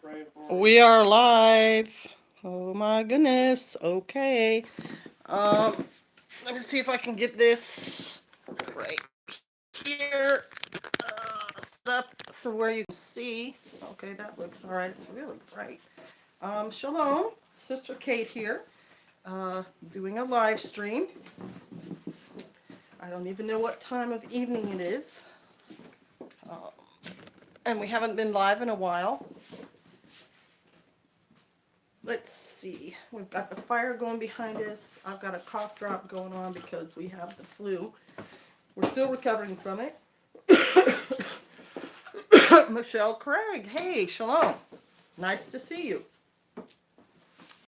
praying for you. We are live. Oh my goodness. Okay. Um, Let me see if I can get this right here. Set up so where you can see. Okay, that looks all right. It's really bright. Shalom, Sister Kate here, doing a live stream. I don't even know what time of evening it is. Uh, and we haven't been live in a while. Let's see. We've got the fire going behind us. I've got a cough drop going on because we have the flu. We're still recovering from it. Michelle Craig, hey, shalom. Nice to see you.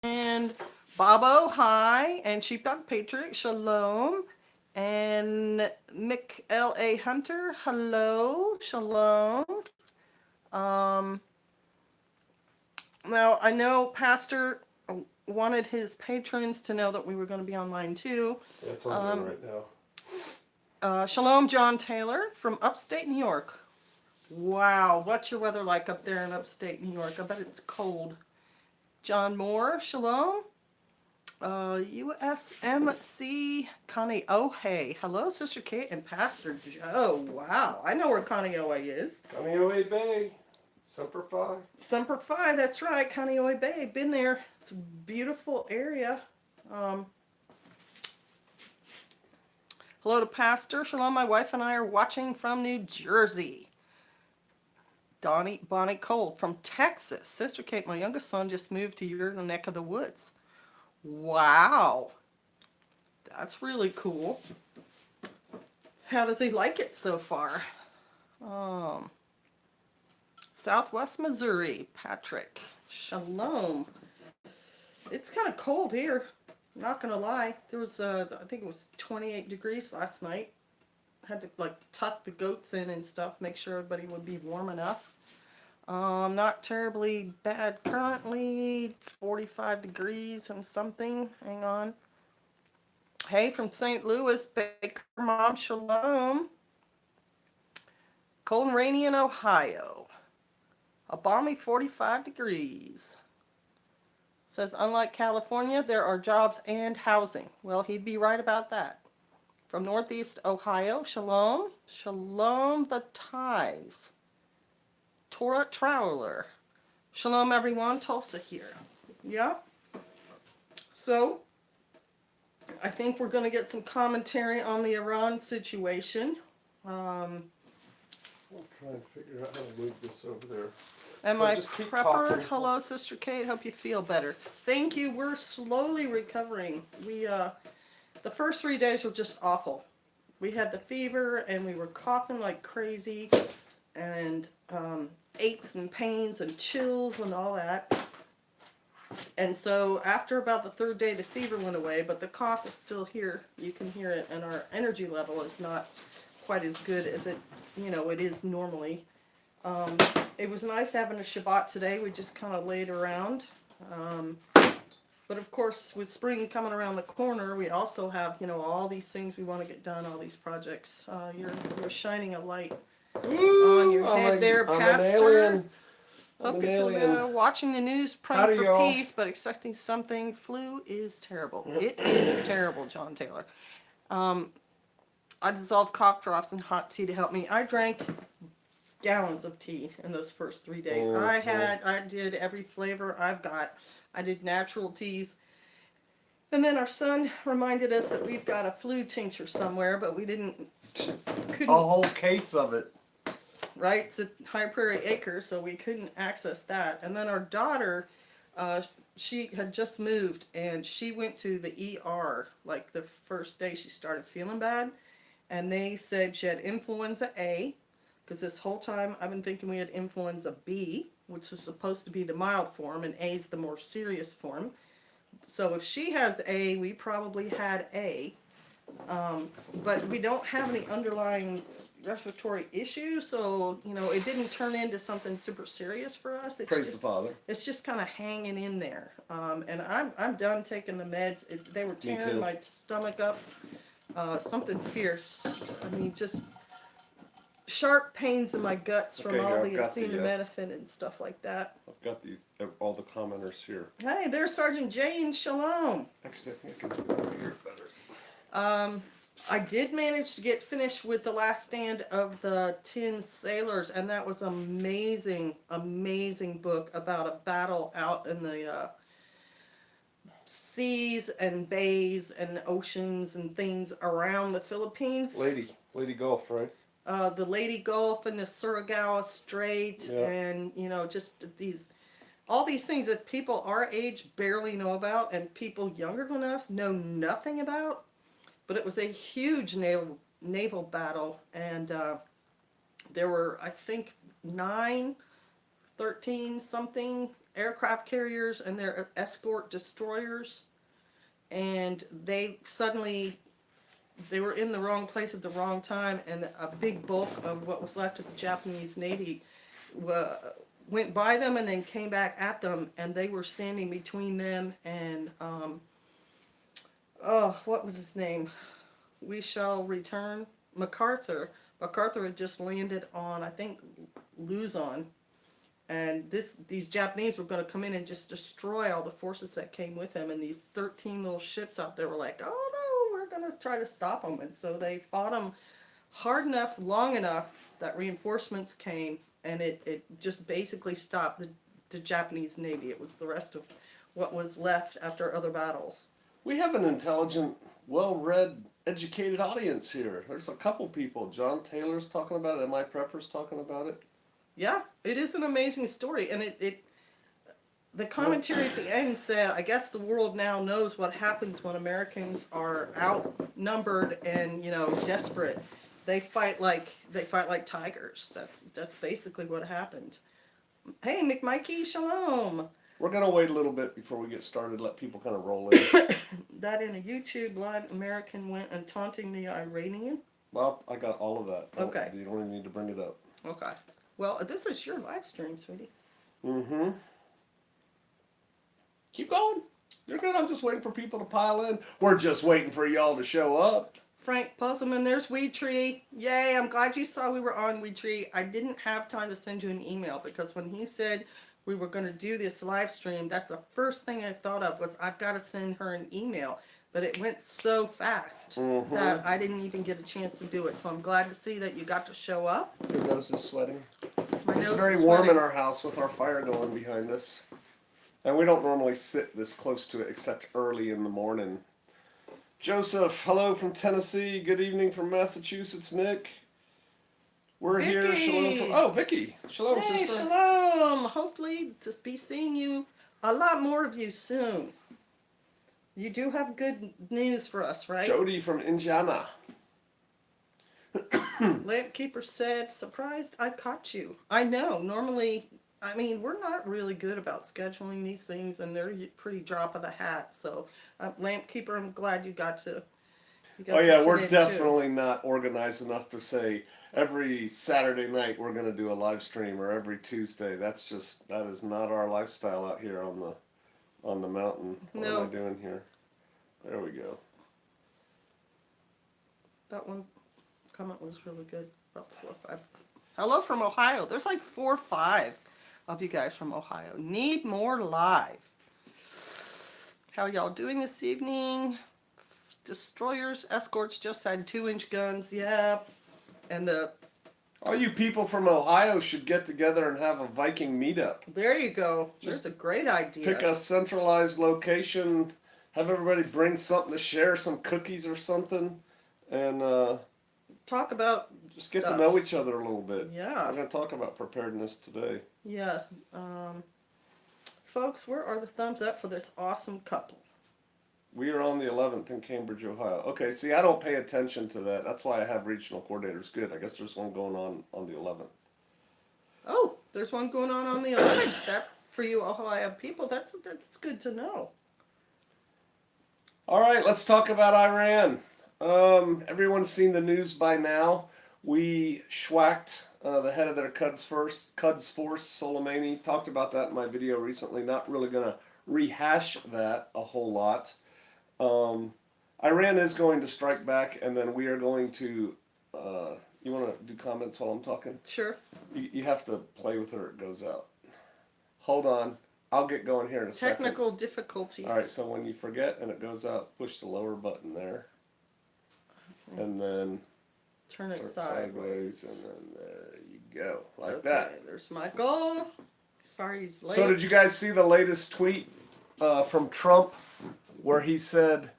And Bobo, hi. And Sheepdog Patriot, shalom. And Mick L.A. Hunter, hello, shalom. Um, Now, I know Pastor wanted his patrons to know that we were going to be online too. That's what I'm doing right now. Shalom, John Taylor from upstate New York. Wow, what's your weather like up there in upstate New York? I bet it's cold. John Moore, shalom. USMC Connie Ohe. Hello, Sister Kate and Pastor Joe. Wow, I know where Connie Ohe is. Kaneohe Bay, Semper Fi. Semper Fi, that's right, Kaneohe Bay. Been there. It's a beautiful area. Hello to Pastor. Shalom, my wife and I are watching from New Jersey. Bonnie Cole from Texas. Sister Kate, my youngest son just moved to your neck of the woods. Wow. That's really cool. How does he like it so far? Southwest Missouri, Patrick. Shalom. It's kind of cold here. Not gonna lie. There was I think it was 28 degrees last night. Had to tuck the goats in and stuff, make sure everybody would be warm enough. Not terribly bad currently. 45 degrees and something. Hang on. Hey, from St. Louis, Baker Mom, shalom. Cold and rainy in Ohio. A balmy 45 degrees. Says, unlike California, there are jobs and housing. Well, he'd be right about that. From Northeast Ohio, shalom. Shalom the ties. Torah Troweler. Shalom, everyone. Tulsa here. Yeah. So, I think we're going to get some commentary on the Iran situation. I'm trying to figure out how to move this over there. Am So I just keep prepper? talking. Hello, Sister Kate. Hope you feel better. Thank you. We're slowly recovering. The first 3 days were just awful. We had the fever and we were coughing like crazy, and aches and pains and chills and all that. And so after about the third day, the fever went away, but the cough is still here. You can hear it, and our energy level is not quite as good as it is normally. It was nice having a Shabbat today. We just kind of laid around. But of course, with spring coming around the corner, we also have, all these things we want to get done, all these projects. You're shining a light on your head there, Pastor. I'm an alien. Hope you're watching the news, praying for peace, but expecting something. Flu is terrible. It is terrible, John Taylor. I dissolved cough drops in hot tea to help me. I drank gallons of tea in those first 3 days. I did every flavor I've got. I did natural teas. And then our son reminded us that we've got a flu tincture somewhere, but we couldn't. A whole case of it. Right? It's at High Prairie Acres, so we couldn't access that. And then our daughter, she had just moved, and she went to the ER like the first day she started feeling bad. And they said she had influenza A, because this whole time I've been thinking we had influenza B, which is supposed to be the mild form, and A is the more serious form. So if she has A, we probably had A. But we don't have any underlying respiratory issues, so it didn't turn into something super serious for us. Praise the Father. It's just kind of hanging in there. And I'm done taking the meds. They were tearing my stomach up. Something fierce. I mean, just sharp pains in my guts from Okay, all here, the I've got the, acetaminophen and stuff like that. I've got all the commenters here. Hey, there's Sergeant Jane. Shalom. Actually, I think I can do it over here better. I did manage to get finished with the last stand of the Tin Sailors, and that was amazing, amazing book about a battle out in the seas and bays and oceans and things around the Philippines. Lady Gulf, right? The Lady Gulf and the Surigao Strait, Yeah. and just all these things that people our age barely know about, and people younger than us know nothing about. But it was a huge naval battle, and there were, I think, 13 something aircraft carriers and their escort destroyers, and they were in the wrong place at the wrong time, and a big bulk of what was left of the Japanese Navy went by them and then came back at them, and they were standing between them and what was his name? We Shall Return. MacArthur. MacArthur had just landed on, I think, Luzon, and these Japanese were going to come in and just destroy all the forces that came with him, and these 13 little ships out there were like, oh no, we're going to try to stop them, and so they fought them hard enough, long enough, that reinforcements came, and it just basically stopped the Japanese Navy. It was the rest of what was left after other battles. We have an intelligent, well-read, educated audience here. There's a couple people. John Taylor's talking about it. MI Prepper's talking about it. Yeah, it is an amazing story, and the commentary at the end said, I guess the world now knows what happens when Americans are outnumbered and, desperate. They fight like tigers. That's basically what happened. Hey, McMikey, shalom. We're going to wait a little bit before we get started, let people kind of roll in. That in a YouTube live, American went and taunting the Iranian. Well, I got all of that. Okay. You don't even need to bring it up. Okay. Well, this is your live stream, sweetie. Mm-hmm. Keep going. You're good. I'm just waiting for people to pile in. We're just waiting for y'all to show up. Frank Puzzleman, there's Weed Tree. Yay, I'm glad you saw we were on Weed Tree. I didn't have time to send you an email because when he said we were going to do this live stream, that's the first thing I thought of was I've got to send her an email. But it went so fast that I didn't even get a chance to do it. So I'm glad to see that you got to show up. Your nose is sweating. My It's nose very is warm sweating. in our house with our fire going behind us. And we don't normally sit this close to it except early in the morning. Joseph, hello from Tennessee. Good evening from Massachusetts, Nick. We're here. Vicky. Shalom Vicky. Shalom, Hey, sister. shalom. Hopefully to be seeing you, a lot more of you soon. You do have good news for us, right? Jody from Indiana. Lampkeeper said, surprised I caught you. I know. Normally, we're not really good about scheduling these things, and they're pretty drop of the hat. So, Lampkeeper, I'm glad you got to. Oh yeah, we're definitely not organized enough to say every Saturday night we're going to do a live stream or every Tuesday. That is not our lifestyle out here on the mountain. What am I doing here? There we go. That one comment was really good. About 4 or 5. Hello from Ohio. There's like 4 or 5 of you guys from Ohio. Need more live. How y'all doing this evening? Destroyers, escorts just had 2-inch guns. Yeah. And All you people from Ohio should get together and have a Viking meetup. there you go. There's a great idea. Pick a centralized location, have everybody bring something to share, some cookies or something, and Talk about just get stuff. to know each other a little bit. Yeah. We're going to talk about preparedness today. Yeah. Folks, where are the thumbs up for this awesome couple? We are on the 11th in Cambridge, Ohio. Okay, see, I don't pay attention to that. That's why I have regional coordinators. Good. I guess there's one going on the 11th. Oh, there's one going on the 11th. That, for you Ohio people, that's good to know. All right, let's talk about Iran. Everyone's seen the news by now. We schwacked the head of their Quds force, Soleimani. Talked about that in my video recently. Not really going to rehash that a whole lot. Iran is going to strike back, and then we are going to You want to do comments while I'm talking? Sure. You have to play with it or it goes out. Hold on. I'll get going here in a second. Technical difficulties. All right, so when you forget and it goes out, push the lower button there. Okay. And then turn it sideways. And then there you go. Like okay, that. There's Michael. Sorry he's late. So did you guys see the latest tweet from Trump where he said,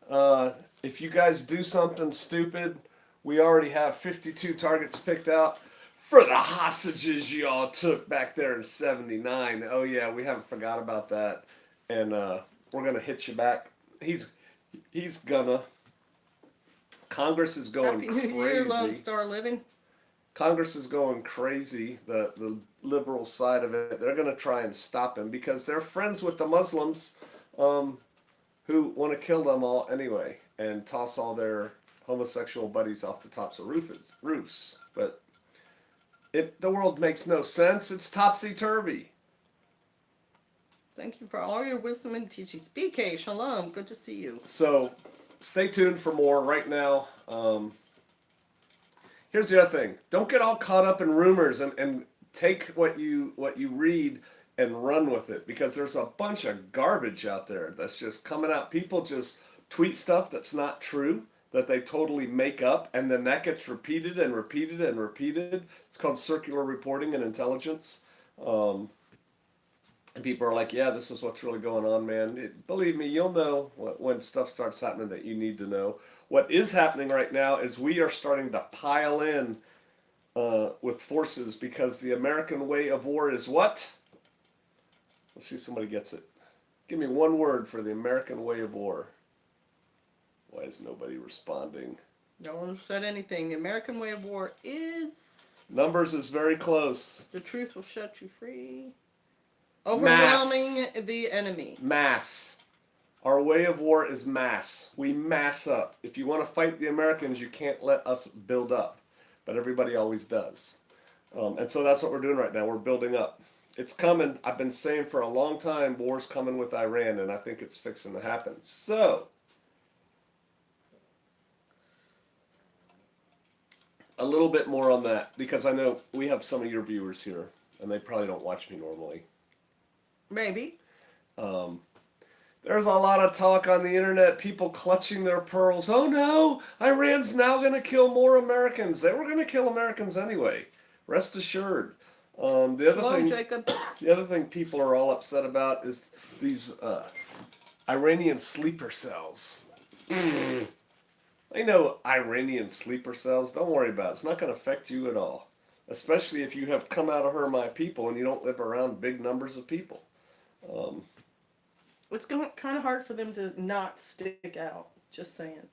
if you guys do something stupid, we already have 52 targets picked out for the hostages y'all took back there in 79. Oh yeah, we haven't forgot about that. And we're going to hit you back. He's gonna. Congress is going Happy crazy. New Year, Lone Star Living. Congress is going crazy, the liberal side of it. They're going to try and stop him because they're friends with the Muslims who want to kill them all anyway and toss all their homosexual buddies off the tops of roofs. But the world makes no sense. It's topsy-turvy. Thank you for all your wisdom and teachings. BK, shalom. Good to see you. So stay tuned for more. Right now, here's the other thing. Don't get all caught up in rumors and take what you read and run with it, because there's a bunch of garbage out there that's just coming out. People just tweet stuff that's not true, that they totally make up, and then that gets repeated and repeated and repeated. It's called circular reporting in intelligence. And people are like, yeah, this is what's really going on, man. Believe me, you'll know when stuff starts happening that you need to know. What is happening right now is we are starting to pile in with forces because the American way of war is what? Let's see if somebody gets it. Give me one word for the American way of war. Why is nobody responding? No one said anything. The American way of war is... Numbers is very close. The truth will set you free. Overwhelming the enemy. Mass. Our way of war is mass. We mass up. If you want to fight the Americans, you can't let us build up. But everybody always does. And so that's what we're doing right now. We're building up. It's coming. I've been saying for a long time, war's coming with Iran, and I think it's fixing to happen. So, a little bit more on that, because I know we have some of your viewers here, and they probably don't watch me normally. Maybe. There's a lot of talk on the internet, people clutching their pearls. Oh no, Iran's now going to kill more Americans. They were going to kill Americans anyway. Rest assured. The other thing people are all upset about is these Iranian sleeper cells. I know Iranian sleeper cells. Don't worry about it. It's not going to affect you at all. Especially if you have come out of her, my people, and you don't live around big numbers of people. It's kind of hard for them to not stick out. Just saying.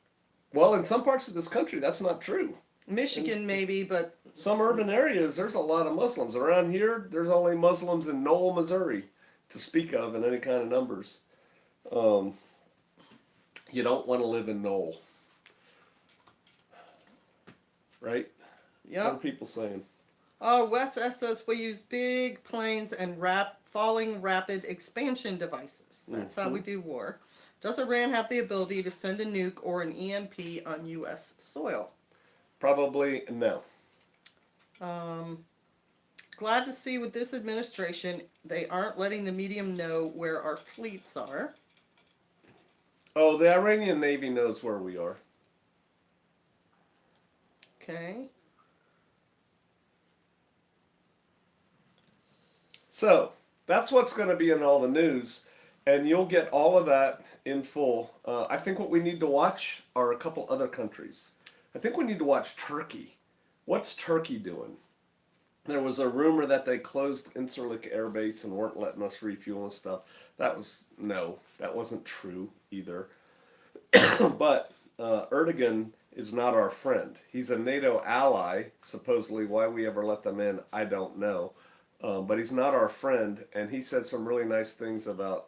Well, in some parts of this country, that's not true. Michigan, maybe, but... Some urban areas, there's a lot of Muslims. Around here, there's only Muslims in Knoll, Missouri, to speak of in any kind of numbers. You don't want to live in Knoll. Right? Yep. What are people saying? West says we use big planes and falling rapid expansion devices. That's how we do war. Does Iran have the ability to send a nuke or an EMP on U.S. soil? Probably no. Glad to see with this administration, they aren't letting the medium know where our fleets are. Oh, the Iranian Navy knows where we are. Okay. So, that's what's going to be in all the news, and you'll get all of that in full. I think what we need to watch are a couple other countries. I think we need to watch Turkey. What's Turkey doing? There was a rumor that they closed Incirlik Air Base and weren't letting us refuel and stuff. That wasn't true either. But Erdogan is not our friend. He's a NATO ally, supposedly. Why we ever let them in, I don't know. But he's not our friend, and he said some really nice things about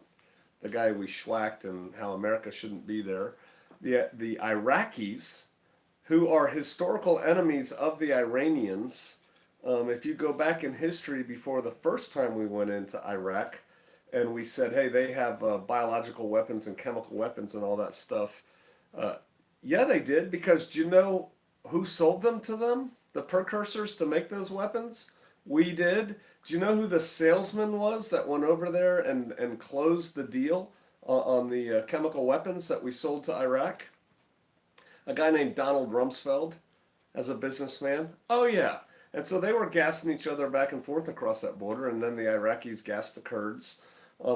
the guy we schwacked and how America shouldn't be there. The Iraqis, who are historical enemies of the Iranians, if you go back in history before the first time we went into Iraq, and we said, hey, they have biological weapons and chemical weapons and all that stuff. Yeah, they did, because do you know who sold them to them? the precursors to make those weapons? We did. Do you know who the salesman was that went over there and closed the deal on the chemical weapons that we sold to Iraq? A guy named Donald Rumsfeld as a businessman. Oh, yeah. And so they were gassing each other back and forth across that border, and then the Iraqis gassed the Kurds.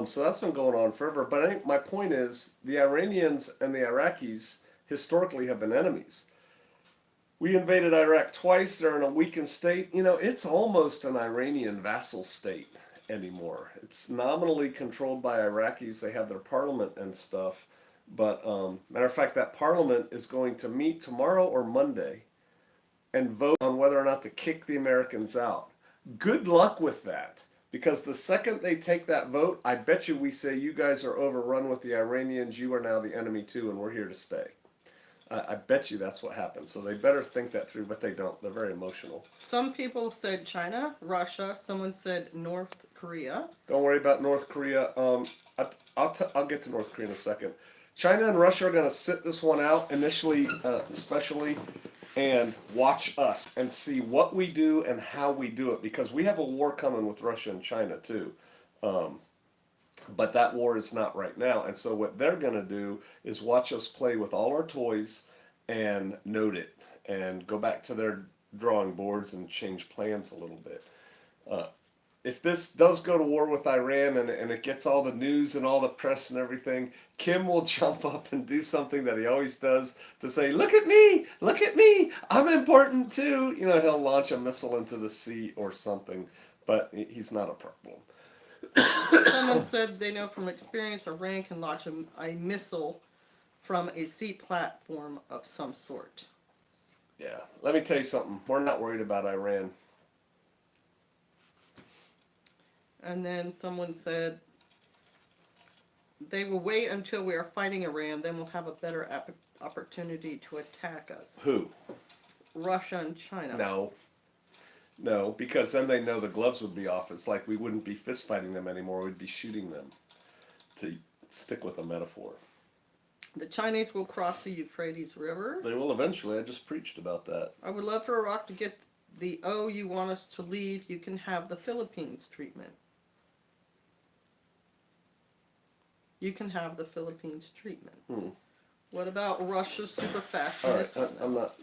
So that's been going on forever. But I think my point is the Iranians and the Iraqis historically have been enemies. We invaded Iraq twice. They're in a weakened state. You know, it's almost an Iranian vassal state anymore. It's nominally controlled by Iraqis. They have their parliament and stuff. But matter of fact, that parliament is going to meet tomorrow or Monday and vote on whether or not to kick the Americans out. Good luck with that. Because the second they take that vote, I bet you we say, you guys are overrun with the Iranians, you are now the enemy too, and we're here to stay. I bet you that's what happens. So they better think that through, but they don't. They're very emotional. Some people said China, Russia. Someone said North Korea. Don't worry about North Korea. I'll get to North Korea in a second. China and Russia are going to sit this one out initially, especially, and watch us and see what we do and how we do it, because we have a war coming with Russia and China too. But that war is not right now. And so what they're going to do is watch us play with all our toys and note it and go back to their drawing boards and change plans a little bit. If this does go to war with Iran and it gets all the news and all the press and everything, Kim will jump up and do something that he always does to say, look at me, I'm important too. You know, he'll launch a missile into the sea or something, but he's not a problem. Someone said they know from experience Iran can launch a missile from a sea platform of some sort. Yeah, let me tell you something. We're not worried about Iran. And then someone said they will wait until we are fighting Iran, then we'll have a better opportunity to attack us. Who? Russia and China. No, because then they know the gloves would be off. It's like we wouldn't be fist fighting them anymore. We'd be shooting them, to stick with a metaphor. The Chinese will cross the Euphrates River. They will eventually. I just preached about that. I would love for Iraq to get the you want us to leave, you can have the Philippines treatment. You can have the Philippines treatment. What about Russia's super fast missile? I'm not.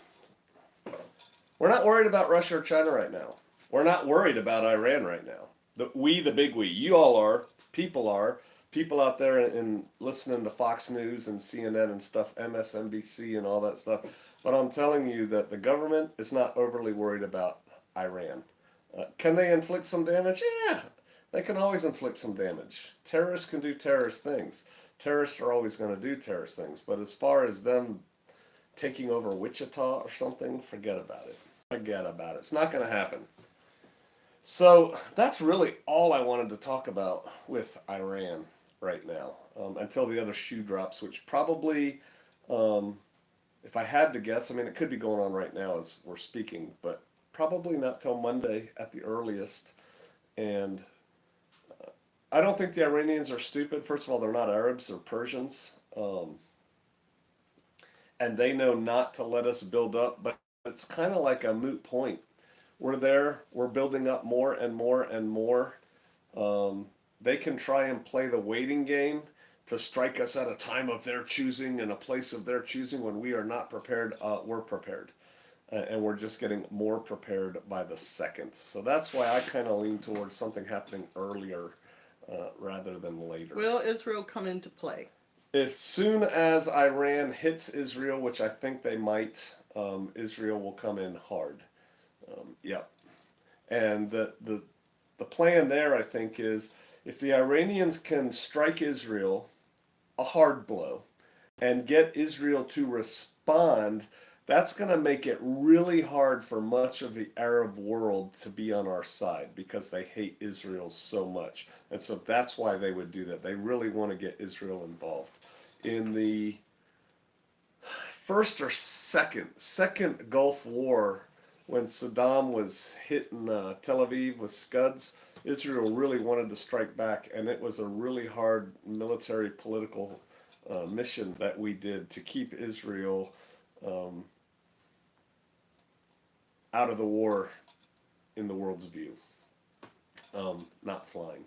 We're not worried about Russia or China right now. We're not worried about Iran right now. The big we. You all are. People are. People out there in listening to Fox News and CNN and stuff, MSNBC and all that stuff. But I'm telling you that the government is not overly worried about Iran. Can they inflict some damage? Yeah, they can always inflict some damage. Terrorists can do terrorist things. Terrorists are always going to do terrorist things. But as far as them taking over Wichita or something, forget about it. It's not going to happen. So that's really all I wanted to talk about with Iran right now, until the other shoe drops, which probably, if I had to guess, I mean, it could be going on right now as we're speaking, but probably not till Monday at the earliest. And I don't think the Iranians are stupid. First of all, they're not Arabs, they're Persians. And they know not to let us build up, but it's kind of like a moot point. We're there, we're building up more and more and more. They can try and play the waiting game to strike us at a time of their choosing and a place of their choosing. When we are not prepared, we're prepared. And we're just getting more prepared by the second. So that's why I kind of lean towards something happening earlier rather than later. Will Israel come into play? As soon as Iran hits Israel, which I think they might, Israel will come in hard. Yep. And the plan there, I think, is if the Iranians can strike Israel a hard blow and get Israel to respond, that's going to make it really hard for much of the Arab world to be on our side because they hate Israel so much. And so that's why they would do that. They really want to get Israel involved. In the first or second Gulf War, when Saddam was hitting Tel Aviv with Scuds, Israel really wanted to strike back, and it was a really hard military political mission that we did to keep Israel out of the war in the world's view, not flying.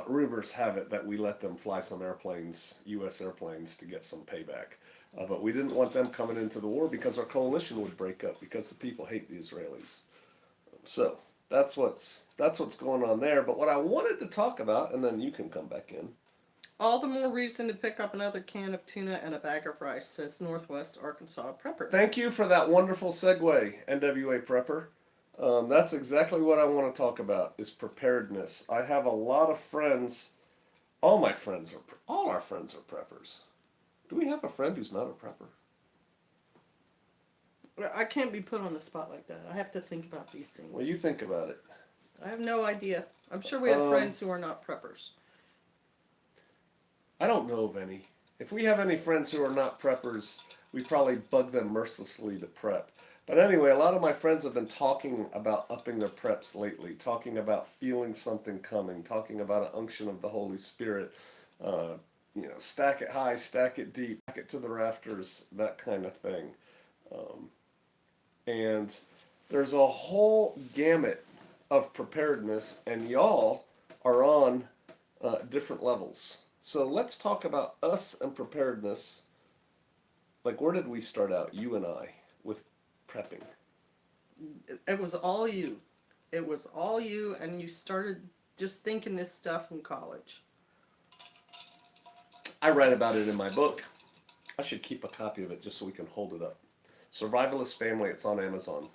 Rumors have it that we let them fly some airplanes, U.S. airplanes, to get some payback. But we didn't want them coming into the war because our coalition would break up because the people hate the Israelis. So that's what's going on there. But what I wanted to talk about, and then you can come back in. All the more reason to pick up another can of tuna and a bag of rice, says Northwest Arkansas Prepper. Thank you for that wonderful segue, NWA Prepper. That's exactly what I want to talk about, is preparedness. I have a lot of friends. All our friends are preppers. Do we have a friend who's not a prepper? I can't be put on the spot like that. I have to think about these things. Well, you think about it. I have no idea. I'm sure we have friends who are not preppers. I don't know of any. If we have any friends who are not preppers, we probably bug them mercilessly to prep. But anyway, a lot of my friends have been talking about upping their preps lately, talking about feeling something coming, talking about an unction of the Holy Spirit. Stack it high, stack it deep, stack it to the rafters, that kind of thing. And there's a whole gamut of preparedness, and y'all are on different levels. So let's talk about us and preparedness. Like, where did we start out, you and I, with prepping? It was all you. It was all you, and you started just thinking this stuff in college. I write about it in my book. I should keep a copy of it just so we can hold it up. Survivalist Family, it's on Amazon.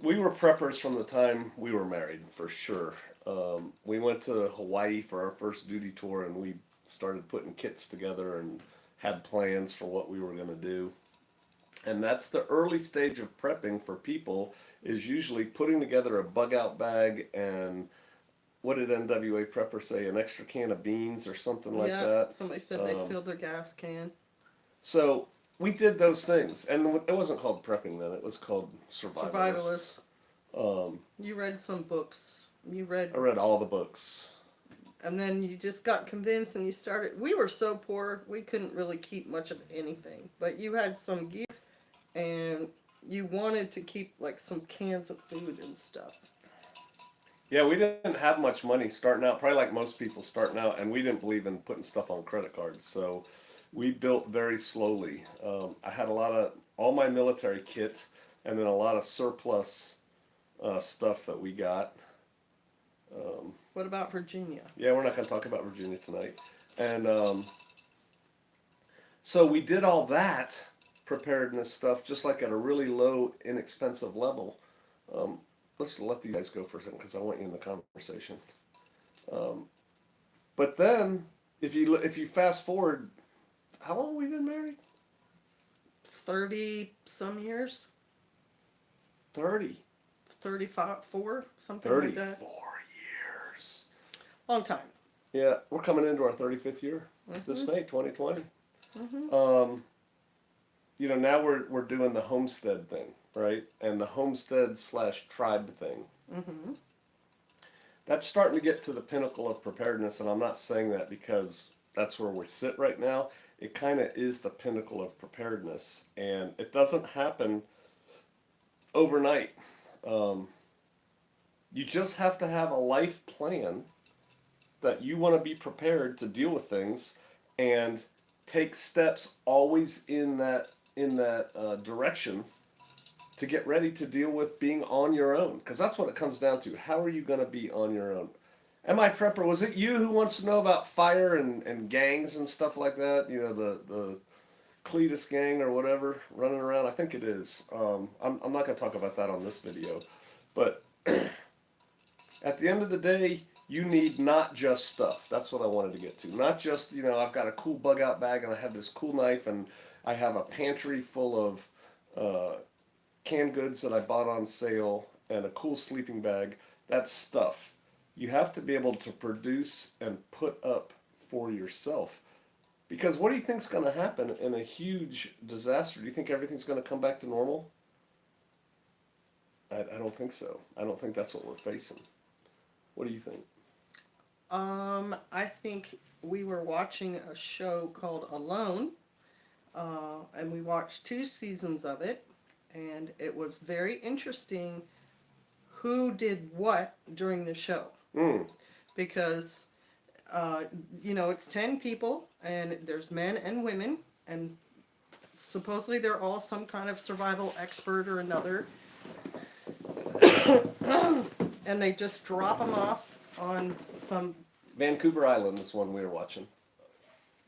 We were preppers from the time we were married, for sure. We went to Hawaii for our first duty tour, and we started putting kits together and had plans for what we were going to do. And that's the early stage of prepping for people, is usually putting together a bug-out bag and, what did NWA Prepper say, an extra can of beans or something like that? Somebody said they filled their gas can. So we did those things, and it wasn't called prepping then, it was called survivalists. You read some books. I read all the books. And then you just got convinced and you started. We were so poor, we couldn't really keep much of anything. But you had some gear, and you wanted to keep like some cans of food and stuff. Yeah, we didn't have much money starting out, probably like most people starting out, and we didn't believe in putting stuff on credit cards. So we built very slowly. I had all my military kit, and then a lot of surplus stuff that we got. What about Virginia? Yeah, we're not going to talk about Virginia tonight. And so we did all that preparedness stuff just like at a really low, inexpensive level. Let's let these guys go for a second because I want you in the conversation. But then, if you fast forward, how long have we been married? 30 some years? 30. 35, 4, something 34 like that. years. Long time. Yeah, we're coming into our 35th year this May, 2020. Now we're doing the homestead thing, right? And the homestead / tribe thing. That's starting to get to the pinnacle of preparedness, and I'm not saying that because that's where we sit right now. It kind of is the pinnacle of preparedness, and it doesn't happen overnight. You just have to have a life plan that you want to be prepared to deal with things and take steps always in that direction to get ready to deal with being on your own, because that's what it comes down to. How are you going to be on your own? MI Prepper, was it you who wants to know about fire and gangs and stuff like that? The Cletus gang or whatever running around? I think it is. I'm not going to talk about that on this video. But at the end of the day, you need not just stuff. That's what I wanted to get to. Not just, I've got a cool bug out bag and I have this cool knife and I have a pantry full of canned goods that I bought on sale and a cool sleeping bag. That's stuff. You have to be able to produce and put up for yourself. Because what do you think is going to happen in a huge disaster? Do you think everything's going to come back to normal? I don't think so. I don't think that's what we're facing. What do you think? I think we were watching a show called Alone. and we watched 2 seasons of it, and it was very interesting who did what during the show. Because, it's 10 people, and there's men and women, and supposedly they're all some kind of survival expert or another. And they just drop them off on some... Vancouver Island is one we were watching.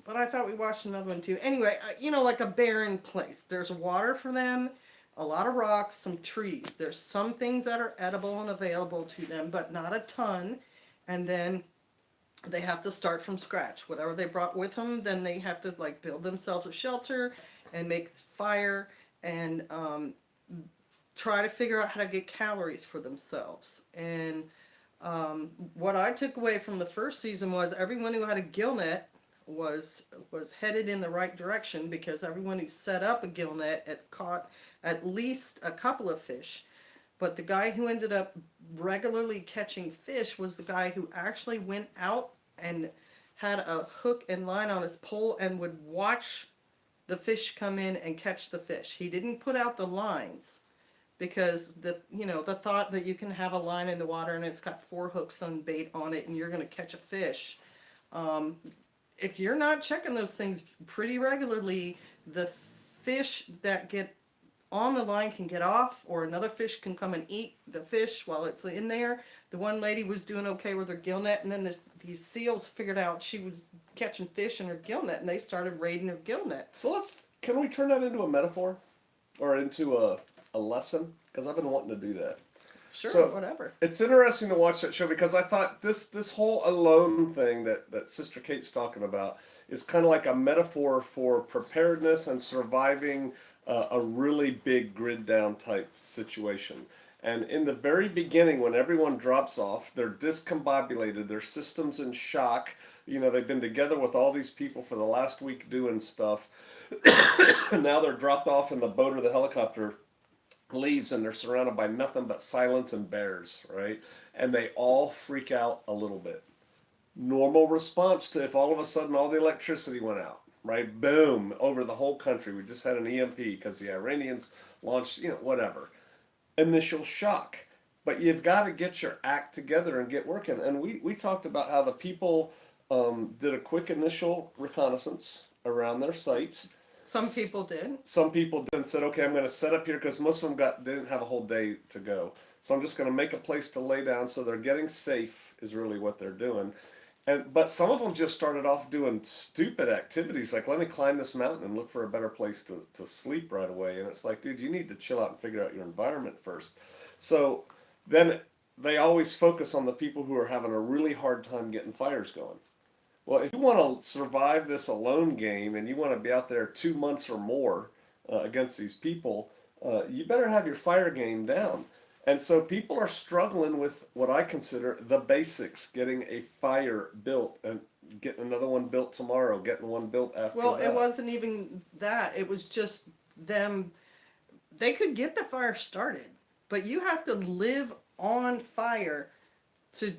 But I thought we watched another one too. Anyway, like a barren place. There's water for them, a lot of rocks, some trees. There's some things that are edible and available to them, but not a ton. And then they have to start from scratch. Whatever they brought with them, then they have to build themselves a shelter and make fire and try to figure out how to get calories for themselves. And what I took away from the first season was everyone who had a gill net was headed in the right direction, because everyone who set up a gill net had caught at least a couple of fish. But the guy who ended up regularly catching fish was the guy who actually went out and had a hook and line on his pole and would watch the fish come in and catch the fish. He didn't put out the lines, because the thought that you can have a line in the water and it's got 4 hooks on bait on it and you're going to catch a fish. If you're not checking those things pretty regularly, the fish that get on the line can get off, or another fish can come and eat the fish while it's in there. The one lady was doing okay with her gill net, and then these seals figured out she was catching fish in her gill net, and they started raiding her gill net. So can we turn that into a metaphor? Or into a lesson? Because I've been wanting to do that. Sure, So, whatever. It's interesting to watch that show, because I thought this whole alone thing that Sister Kate's talking about is kind of like a metaphor for preparedness and surviving a really big grid down type situation. And in the very beginning, when everyone drops off, they're discombobulated, their system's in shock. They've been together with all these people for the last week doing stuff. And now they're dropped off in the boat or the helicopter leaves, and they're surrounded by nothing but silence and bears, right? And they all freak out a little bit. Normal response to if all of a sudden all the electricity went out, right? Boom, over the whole country. We just had an EMP because the Iranians launched, whatever. Initial shock. But you've got to get your act together and get working. And we talked about how the people did a quick initial reconnaissance around their site. Some people did. Some people did and said, okay, I'm going to set up here, because most of them didn't have a whole day to go. So I'm just going to make a place to lay down, so they're getting safe is really what they're doing. But some of them just started off doing stupid activities, like let me climb this mountain and look for a better place to sleep right away. And it's like, dude, you need to chill out and figure out your environment first. So then they always focus on the people who are having a really hard time getting fires going. Well, if you want to survive this alone game and you want to be out there 2 months or more against these people, you better have your fire game down. And so people are struggling with what I consider the basics, getting a fire built and getting another one built tomorrow, getting one built after that. Well, it wasn't even that. It was just them. They could get the fire started, but you have to live on fire to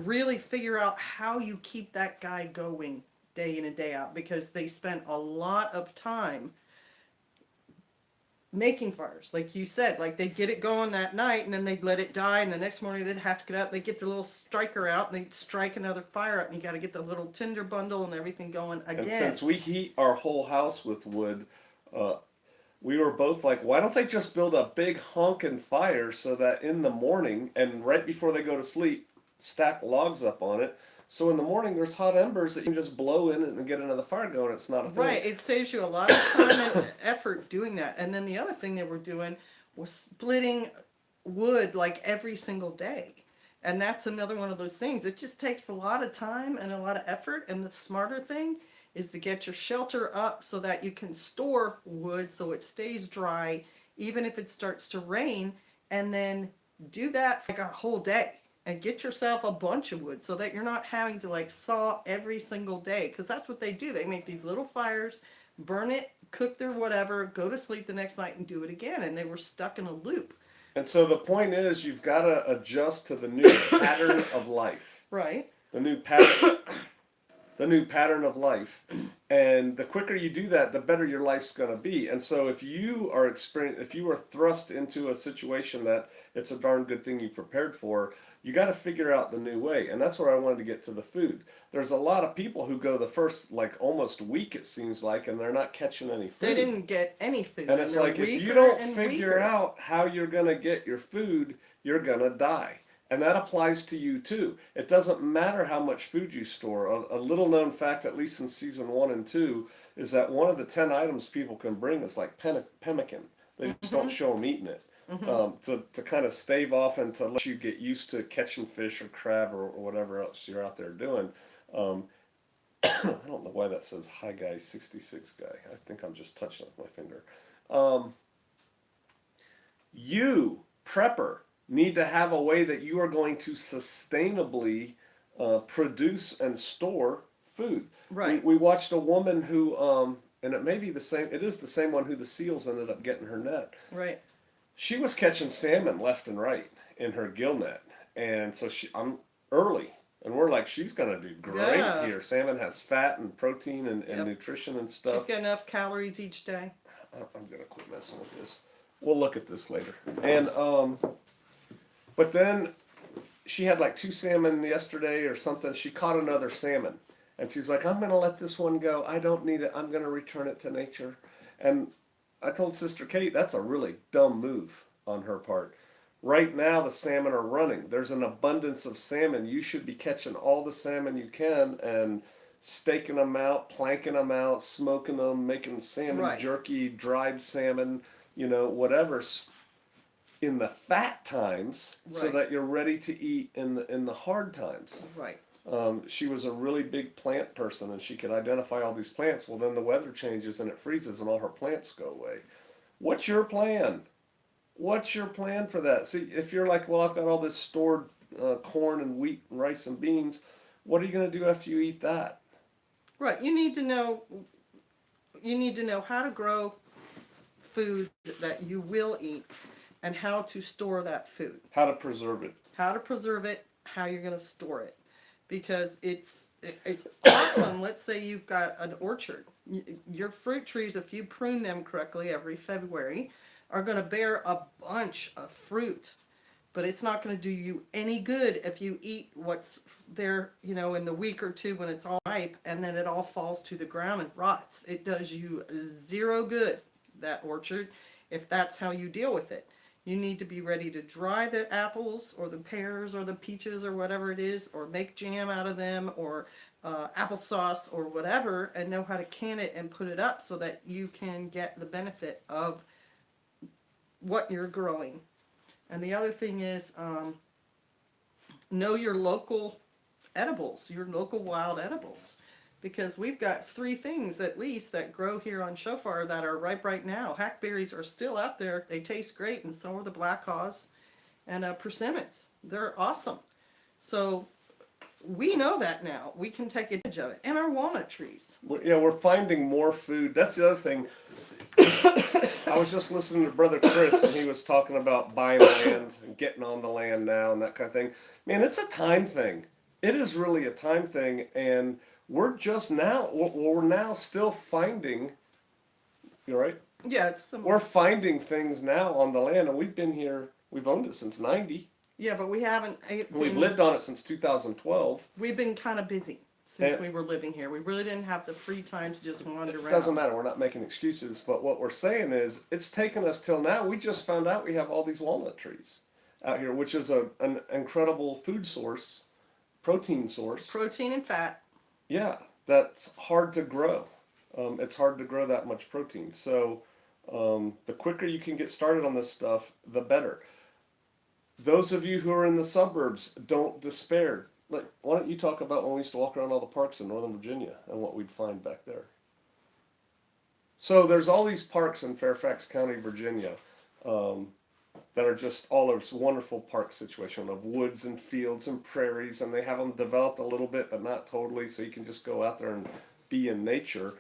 really figure out how you keep that guy going day in and day out, because they spent a lot of time making fires. Like you said, they'd get it going that night and then they'd let it die, and the next morning they'd have to get up, they'd get their little striker out and they'd strike another fire up, and you got to get the little tinder bundle and everything going again. And since we heat our whole house with wood, we were both like, why don't they just build a big honking fire so that in the morning and right before they go to sleep, stack logs up on it, so in the morning there's hot embers that you can just blow in and get another fire going. It's not a thing. Right, it saves you a lot of time and effort doing that. And then the other thing they were doing was splitting wood every single day. And that's another one of those things. It just takes a lot of time and a lot of effort, and the smarter thing is to get your shelter up so that you can store wood so it stays dry even if it starts to rain, and then do that for a whole day. And get yourself a bunch of wood so that you're not having to saw every single day. Because that's what they do. They make these little fires, burn it, cook their whatever, go to sleep the next night and do it again. And they were stuck in a loop. And so the point is, you've got to adjust to the new pattern of life. Right. The new pattern. the new pattern of life. And the quicker you do that, the better your life's going to be. And so if you are thrust into a situation that it's a darn good thing you prepared for, you got to figure out the new way. And that's where I wanted to get to the food. There's a lot of people who go the first, like, almost week, it seems like, and they're not catching any food. They didn't get any food. And it's like, if you don't figure out how you're going to get your food, you're going to die. And that applies to you too. It doesn't matter how much food you store. A little known fact, at least in season 1 and 2, is that one of the 10 items people can bring is like pemmican. They just don't show them eating it. To kind of stave off and to let you get used to catching fish or crab or whatever else you're out there doing. I don't know why that says hi guy 66 guy. I think I'm just touching it with my finger. You, prepper, need to have a way that you are going to sustainably produce and store food. Right. We watched a woman who, and it may be the same, it is the same one who the seals ended up getting her net. Right. She was catching salmon left and right in her gill net. And so I'm early. And we're like, she's going to do great here. Salmon has fat and protein and nutrition and stuff. She's got enough calories each day. I'm going to quit messing with this. We'll look at this later. And, but then she had like 2 salmon yesterday or something. She caught another salmon. And she's like, I'm going to let this one go. I don't need it. I'm going to return it to nature. And I told Sister Kate, that's a really dumb move on her part. Right now, the salmon are running. There's an abundance of salmon. You should be catching all the salmon you can and staking them out, planking them out, smoking them, making salmon jerky, dried salmon, whatever, in the fat times, so that you're ready to eat in the hard times. Right. She was a really big plant person, and she could identify all these plants. Well, then the weather changes and it freezes, and all her plants go away. What's your plan? What's your plan for that? See, if you're like, well, I've got all this stored corn and wheat and rice and beans, what are you going to do after you eat that? Right. You need to know how to grow food that you will eat and how to store that food. How to preserve it. How to preserve it, how you're going to store it. Because it's awesome. Let's say you've got an orchard. Your fruit trees, if you prune them correctly every February, are going to bear a bunch of fruit. But it's not going to do you any good if you eat what's there, in the week or 2 when it's all ripe, and then it all falls to the ground and rots. It does you zero good, that orchard, if that's how you deal with it. You need to be ready to dry the apples or the pears or the peaches or whatever it is, or make jam out of them, or applesauce or whatever, and know how to can it and put it up so that you can get the benefit of what you're growing. And the other thing is, know your local edibles, your local wild edibles. Because we've got 3 things at least that grow here on Shofar that are ripe right now. Hackberries are still out there. They taste great, and so are the black haws and persimmons. They're awesome. So we know that now. We can take advantage of it. And our walnut trees. We're finding more food. That's the other thing. I was just listening to Brother Chris, and he was talking about buying land and getting on the land now and that kind of thing. Man, it's a time thing. It is really a time thing, and we're now still finding, you're right? Yeah, it's similar. We're finding things now on the land, and we've owned it since 90. Yeah, but we haven't. We've lived on it since 2012. We've been kind of busy since we were living here. We really didn't have the free time to just wander around. It doesn't matter. We're not making excuses, but what we're saying is it's taken us till now. We just found out we have all these walnut trees out here, which is an incredible food source, protein source. Protein and fat. Yeah, that's hard to grow. It's hard to grow that much protein. So the quicker you can get started on this stuff, the better. Those of you who are in the suburbs, don't despair. Like, why don't you talk about when we used to walk around all the parks in Northern Virginia and what we'd find back there? So there's all these parks in Fairfax County, Virginia, that are just all this wonderful park situation of woods and fields and prairies, and they have them developed a little bit, but not totally, so you can just go out there and be in nature.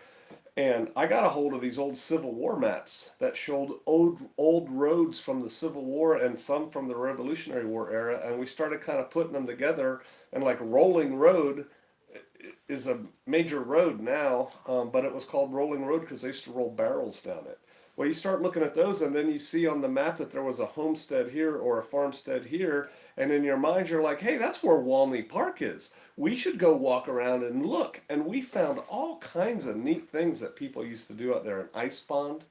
And I got a hold of these old Civil War maps that showed old roads from the Civil War and some from the Revolutionary War era, and we started kind of putting them together, and like Rolling Road is a major road now, but it was called Rolling Road because they used to roll barrels down it. Well, you start looking at those, and then you see on the map that there was a homestead here or a farmstead here, and in your mind you're like, hey, that's where Walney Park is. We should go walk around and look. And we found all kinds of neat things that people used to do out there. An ice pond.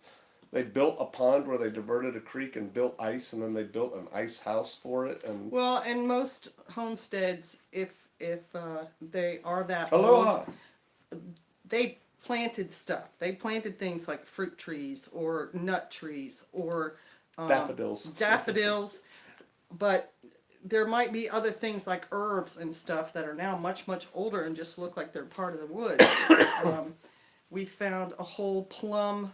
They built a pond where they diverted a creek and built ice, and then they built an ice house for it. And Well, and most homesteads, if they are that aloha. old, they planted stuff. They planted things like fruit trees or nut trees or daffodils. But there might be other things like herbs and stuff that are now much, much older and just look like they're part of the woods. We found a whole plum,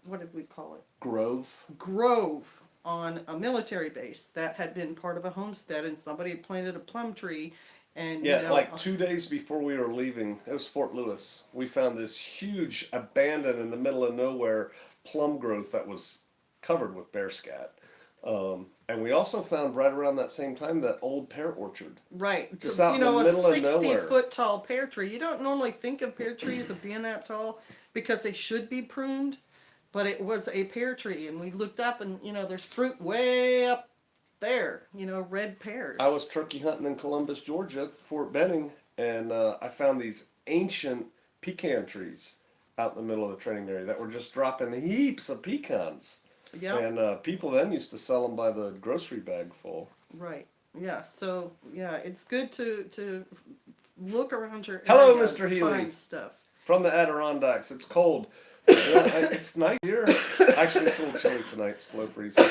what did we call it? Grove on a military base that had been part of a homestead, and somebody had planted a plum tree. And Yeah, like 2 days before we were leaving, it was Fort Lewis. We found this huge, abandoned in the middle of nowhere plum growth that was covered with bear scat. And we also found right around that same time that old pear orchard. Right. Just So, out in the middle a of nowhere. 60-foot tall pear tree. You don't normally think of pear trees of being that tall because they should be pruned, but it was a pear tree, and we looked up and, there's fruit way up there, red pears. I was turkey hunting in Columbus, Georgia, Fort Benning, and I found these ancient pecan trees out in the middle of the training area that were just dropping heaps of pecans. Yeah. And people then used to sell them by the grocery bag full. Right. Yeah. So it's good to look around your Hello, area Mr. and Healy. find stuff. From the Adirondacks. It's cold. It's nice here. Actually, it's a little chilly tonight. It's below freezing.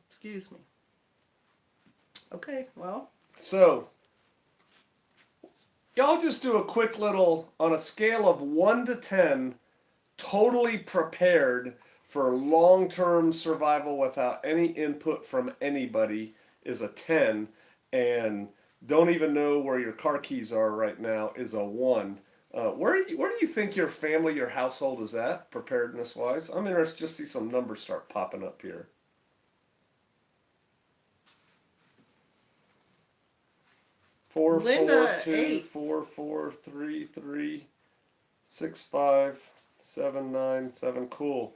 Excuse me. Okay. Well. So, y'all just do a quick little, on a scale of 1 to 10, totally prepared for long-term survival without any input from anybody is a 10, and don't even know where your car keys are right now is a 1. Where do you think your family, your household is at, preparedness-wise? I'm interested to just see some numbers start popping up here. 4, Linda, 4, 2, 8. 4, 4, 3, 3, 6, 5, 7, 9, 7. Cool.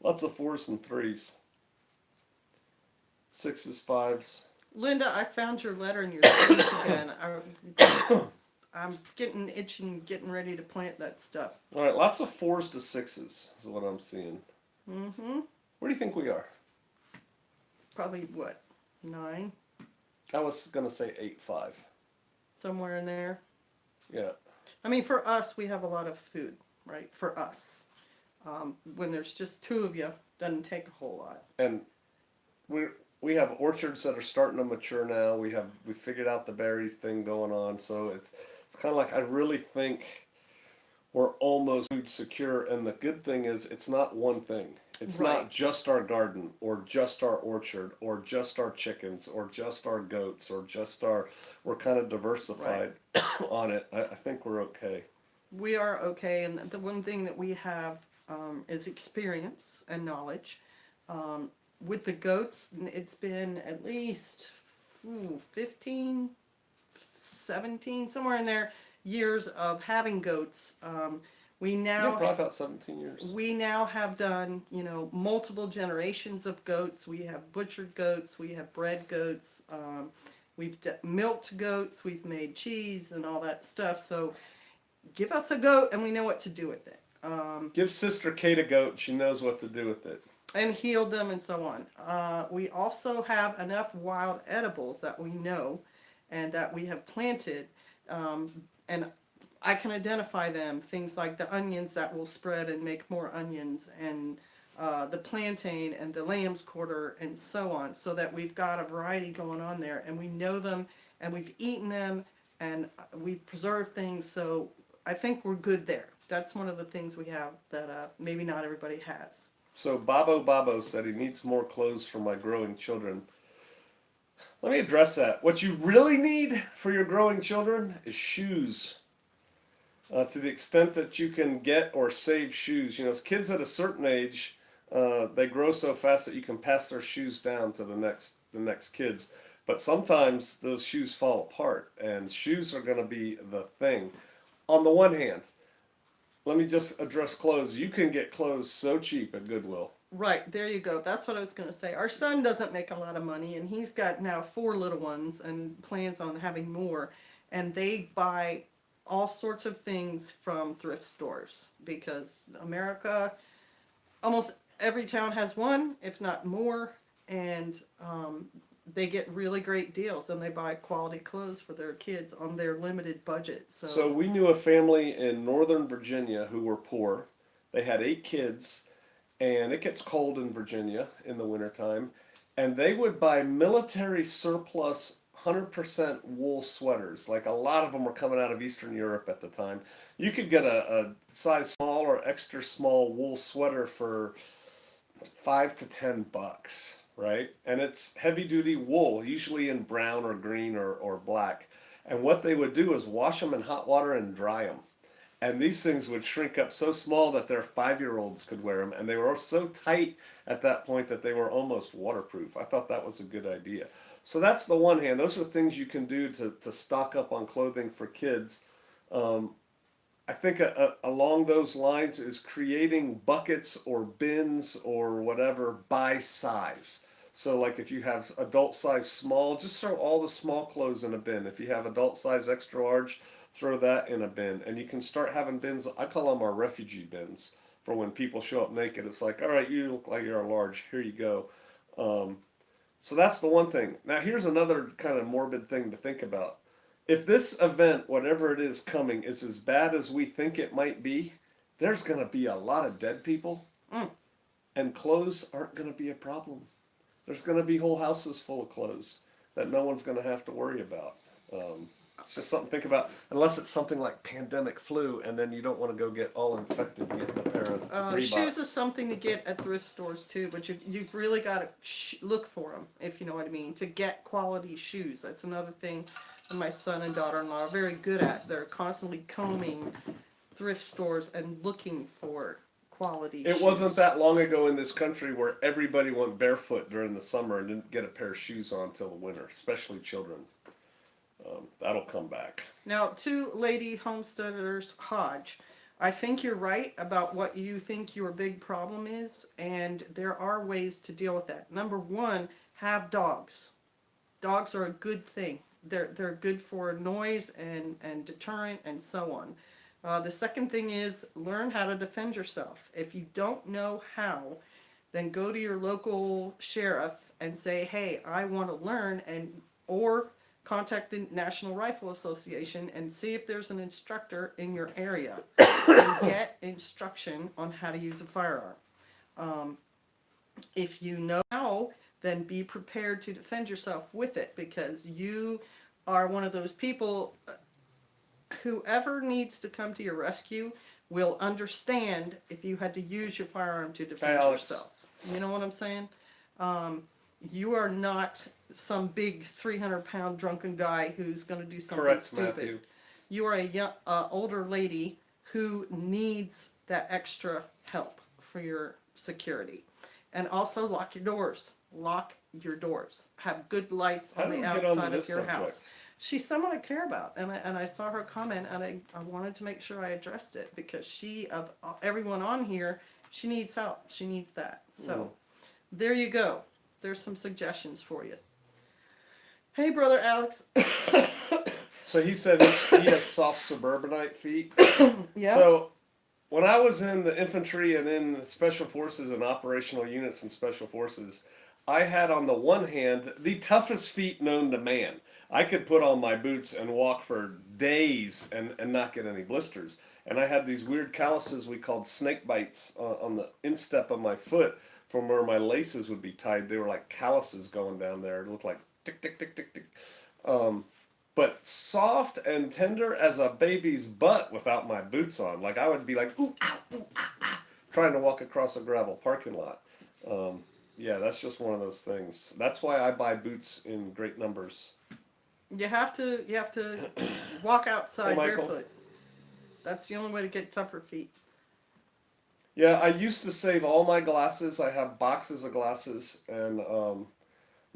Lots of 4s and 3s. 6s, 5s. Linda, I found your letter in your space again. I'm getting itching, getting ready to plant that stuff. All right, lots of 4s to 6s is what I'm seeing. Mm-hmm. Where do you think we are? Probably what? 9? I was gonna say 8, 5. Somewhere in there. Yeah. I mean, for us, we have a lot of food, right? For us. When there's just 2 of you, doesn't take a whole lot. And we have orchards that are starting to mature now. We figured out the berries thing going on, so it's kind of like I really think we're almost food secure. And the good thing is, it's not one thing. It's Right. not just our garden, or just our orchard, or just our chickens, or just our goats, or just we're kind of diversified on it. I think we're okay. We are okay, and the one thing that we have is experience and knowledge. With the goats, it's been at least 15, 17, somewhere in there, years of having goats. We now Yeah, probably about 17 years. We now have done, multiple generations of goats. We have butchered goats. We have bred goats. We've milked goats. We've made cheese and all that stuff. So give us a goat and we know what to do with it. Give Sister Kate a goat. She knows what to do with it. And healed them and so on. We also have enough wild edibles that we know and that we have planted. And I can identify them, things like the onions that will spread and make more onions, and the plantain and the lamb's quarter and so on, so that we've got a variety going on there, and we know them, and we've eaten them, and we've preserved things, so I think we're good there. That's one of the things we have that maybe not everybody has. So Babo said he needs more clothes for my growing children. Let me address that. What you really need for your growing children is shoes. To the extent that you can get or save shoes. As kids at a certain age, they grow so fast that you can pass their shoes down to the next kids. But sometimes those shoes fall apart, and shoes are going to be the thing. On the one hand, let me just address clothes. You can get clothes so cheap at Goodwill. Right, there you go. That's what I was going to say. Our son doesn't make a lot of money, and he's got now 4 little ones and plans on having more. And they buy all sorts of things from thrift stores because America, almost every town has one, if not more. And they get really great deals, and they buy quality clothes for their kids on their limited budget. So we knew a family in Northern Virginia who were poor. They had 8 kids, and it gets cold in Virginia in the wintertime. And they would buy military surplus 100% wool sweaters. Like a lot of them were coming out of Eastern Europe at the time. You could get a size small or extra small wool sweater for $5 to $10, right? And it's heavy duty wool, usually in brown or green or black. And what they would do is wash them in hot water and dry them. And these things would shrink up so small that their 5-year-olds could wear them. And they were so tight at that point that they were almost waterproof. I thought that was a good idea. So that's the one hand. Those are things you can do to stock up on clothing for kids. I think along those lines is creating buckets or bins or whatever by size. So like if you have adult size small, just throw all the small clothes in a bin. If you have adult size extra large, throw that in a bin. And you can start having bins, I call them our refugee bins, for when people show up naked. It's like, all right, you look like you're a large, here you go. So that's the one thing. Now here's another kind of morbid thing to think about. If this event, whatever it is coming, is as bad as we think it might be, there's going to be a lot of dead people, and clothes aren't going to be a problem. There's going to be whole houses full of clothes that no one's going to have to worry about. It's just something to think about, unless it's something like pandemic flu, and then you don't want to go get all infected getting a pair of Reeboks. Shoes is something to get at thrift stores too, but you've really got to look for them, if you know what I mean, to get quality shoes. That's another thing that my son and daughter-in-law are very good at. They're constantly combing thrift stores and looking for quality shoes. It wasn't that long ago in this country where everybody went barefoot during the summer and didn't get a pair of shoes on till the winter, especially children. That'll come back. Now, to Lady Homesteaders Hodge, I think you're right about what you think your big problem is, and there are ways to deal with that. Number one, have dogs. Dogs are a good thing. They're good for noise and deterrent and so on. The second thing is learn how to defend yourself. If you don't know how, then go to your local sheriff and say, hey, I want to learn, or contact the National Rifle Association and see if there's an instructor in your area and get instruction on how to use a firearm. If you know how, then be prepared to defend yourself with it, because you are one of those people, whoever needs to come to your rescue will understand if you had to use your firearm to defend yourself. You know what I'm saying? You are not some big 300-pound drunken guy who's going to do something stupid. Matthew. You are a young, older lady who needs that extra help for your security. And also lock your doors. Lock your doors. Have good lights on the outside of your house. She's someone I care about, and I saw her comment, and I wanted to make sure I addressed it, because she, of everyone on here, she needs help. She needs that. So there you go. There's some suggestions for you. Hey, Brother Alex. So he said he has soft suburbanite feet. Yeah. So when I was in the infantry and in the special forces and operational units and special forces, I had on the one hand the toughest feet known to man. I could put on my boots and walk for days and not get any blisters. And I had these weird calluses we called snake bites on the instep of my foot from where my laces would be tied. They were like calluses going down there. It looked like tick, tick, tick, tick, tick. But soft and tender as a baby's butt without my boots on. Like I would be like, ooh, ow, ooh, ah, ah, trying to walk across a gravel parking lot. Yeah, that's just one of those things. That's why I buy boots in great numbers. You have to walk outside Michael. barefoot. That's the only way to get tougher feet. Yeah, I used to save all my glasses. I have boxes of glasses, and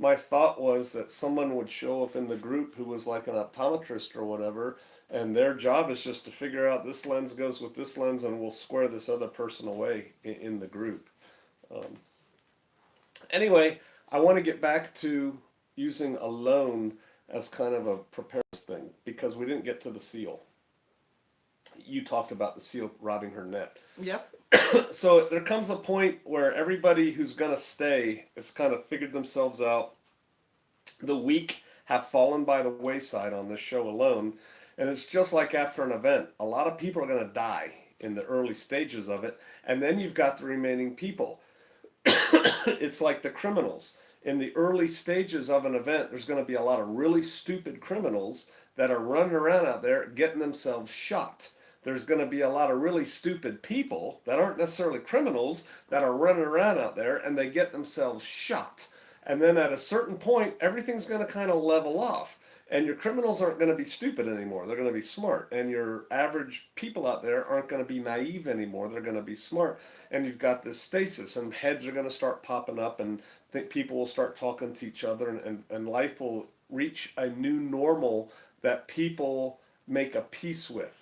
my thought was that someone would show up in the group who was like an optometrist or whatever, and their job is just to figure out this lens goes with this lens, and we'll square this other person away in the group. Anyway, I want to get back to using alone as kind of a preparedness thing, because we didn't get to the seal. You talked about the seal robbing her net. Yep. So there comes a point where everybody who's going to stay has kind of figured themselves out. The weak have fallen by the wayside on this show alone. And it's just like after an event. A lot of people are going to die in the early stages of it. And then you've got the remaining people. It's like the criminals. In the early stages of an event, there's going to be a lot of really stupid criminals that are running around out there getting themselves shot. There's going to be a lot of really stupid people that aren't necessarily criminals that are running around out there and they get themselves shot. And then at a certain point, everything's going to kind of level off. And your criminals aren't going to be stupid anymore. They're going to be smart. And your average people out there aren't going to be naive anymore. They're going to be smart. And you've got this stasis, and heads are going to start popping up, and think people will start talking to each other, and life will reach a new normal that people make a peace with.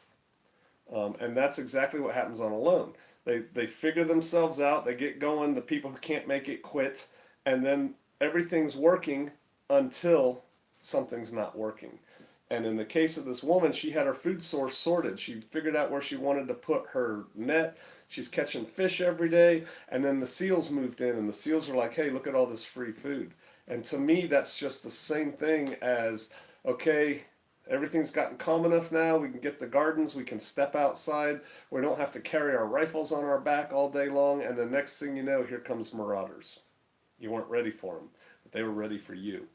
And that's exactly what happens on Alone. They figure themselves out, they get going, the people who can't make it quit, and then everything's working until something's not working. And in the case of this woman, she had her food source sorted. She figured out where she wanted to put her net. She's catching fish every day. And then the seals moved in, and the seals are like, hey, look at all this free food. And to me, that's just the same thing as, okay, everything's gotten calm enough now. We can get the gardens. We can step outside. We don't have to carry our rifles on our back all day long. And the next thing you know, here comes marauders. You weren't ready for them, but they were ready for you.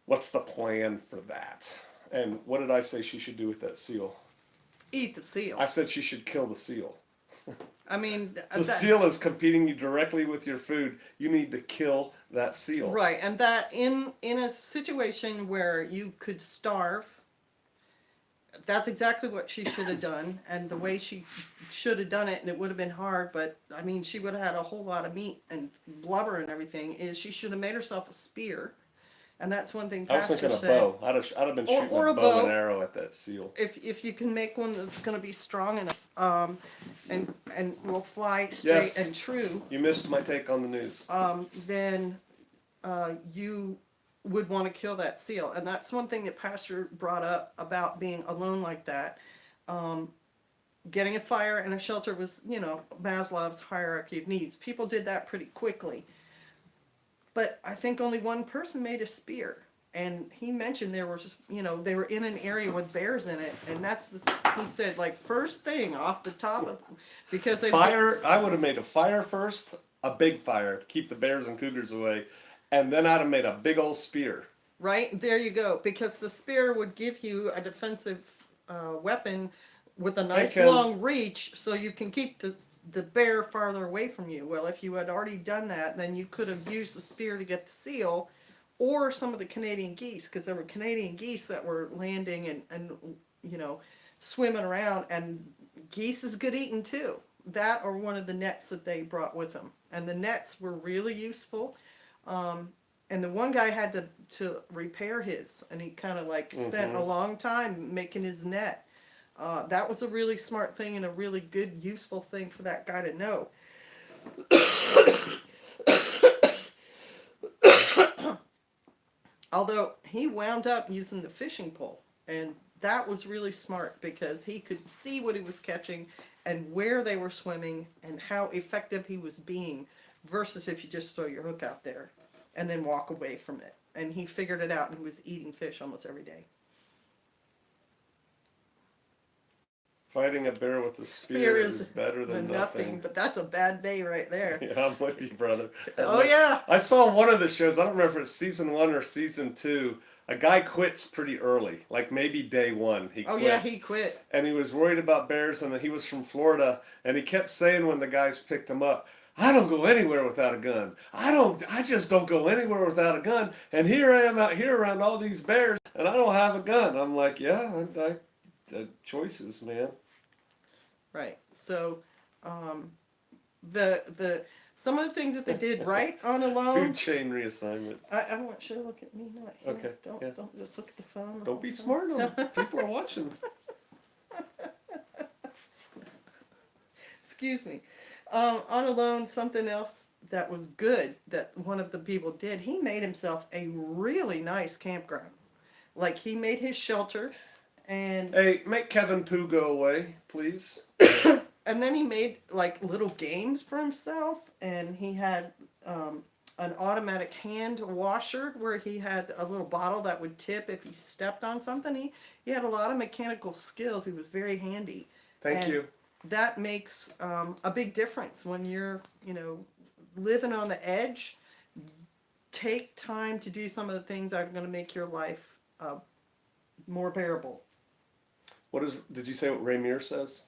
What's the plan for that? And what did I say she should do with that seal? Eat the seal. I said she should kill the seal. I mean, The seal is competing you directly with your food. You need to kill that seal. right, and that in a situation where you could starve, that's exactly what she should have done, and the way she should have done it, and it would have been hard, but I mean, she would have had a whole lot of meat and blubber and everything, is she should have made herself a spear. And that's one thing I was Pastor thinking a said. bow. I'd have been shooting Or a a bow bow. and arrow at that seal. If you can make one that's going to be strong enough, and will fly straight Yes. and true, You missed my take on the news. then you would want to kill that seal. And that's one thing that Pastor brought up about being alone like that. Getting a fire and a shelter was, Maslow's hierarchy of needs. People did that pretty quickly. But I think only one person made a spear. And he mentioned there was just, they were in an area with bears in it. And he said, like, first thing off the top of, because they... Fire, I would have made a fire first, a big fire to keep the bears and cougars away. And then I'd have made a big old spear. Right? There you go. Because the spear would give you a defensive weapon with a nice long reach, so you can keep the bear farther away from you. Well, if you had already done that, then you could have used the spear to get the seal, or some of the Canadian geese, because there were Canadian geese that were landing and swimming around, and geese is good eating too. That or one of the nets that they brought with them, and the nets were really useful. And the one guy had to repair his, and he kind of spent a long time making his net. That was a really smart thing and a really good, useful thing for that guy to know. Although he wound up using the fishing pole, and that was really smart because he could see what he was catching and where they were swimming and how effective he was being, versus if you just throw your hook out there and then walk away from it. And he figured it out, and he was eating fish almost every day. Fighting a bear with a spear is better than nothing. But that's a bad day right there. Yeah, I'm with you, brother. Yeah. I saw one of the shows, I don't remember if it's season 1 or season 2. A guy quits pretty early, like maybe day 1. He quits. Yeah, he quit. And he was worried about bears, and he was from Florida, and he kept saying when the guys picked him up, I don't go anywhere without a gun. I just don't go anywhere without a gun. And here I am out here around all these bears, and I don't have a gun. I'm like, yeah, choices, man. Right. So, the Some of the things that they did right on Alone. Food chain reassignment. I want you to look at me, not here. Okay, Don't yeah. don't just look at the phone. the Don't whole be time. smart on them. People are watching. Excuse me. On Alone, something else that was good that one of the people did. He made himself a really nice campground. Like he made his shelter, and Hey, make Kevin Pooh go away, please. and then he made like little games for himself, and he had an automatic hand washer where he had a little bottle that would tip if he stepped on something. He had a lot of mechanical skills. He was very handy. Thank And you. that makes a big difference when you're, living on the edge. Take time to do some of the things that are going to make your life more bearable. Did you say what Ray Mears says?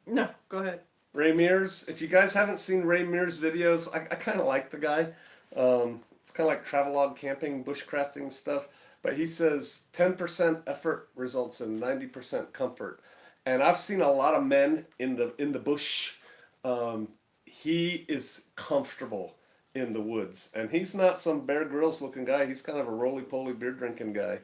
No, go ahead. Ray Mears, if you guys haven't seen Ray Mears' videos, I kind of like the guy. It's kind of like travelogue camping, bushcrafting stuff. But he says 10% effort results in 90% comfort. And I've seen a lot of men in the bush. He is comfortable in the woods. And he's not some Bear Grylls looking guy. He's kind of a roly-poly beer drinking guy.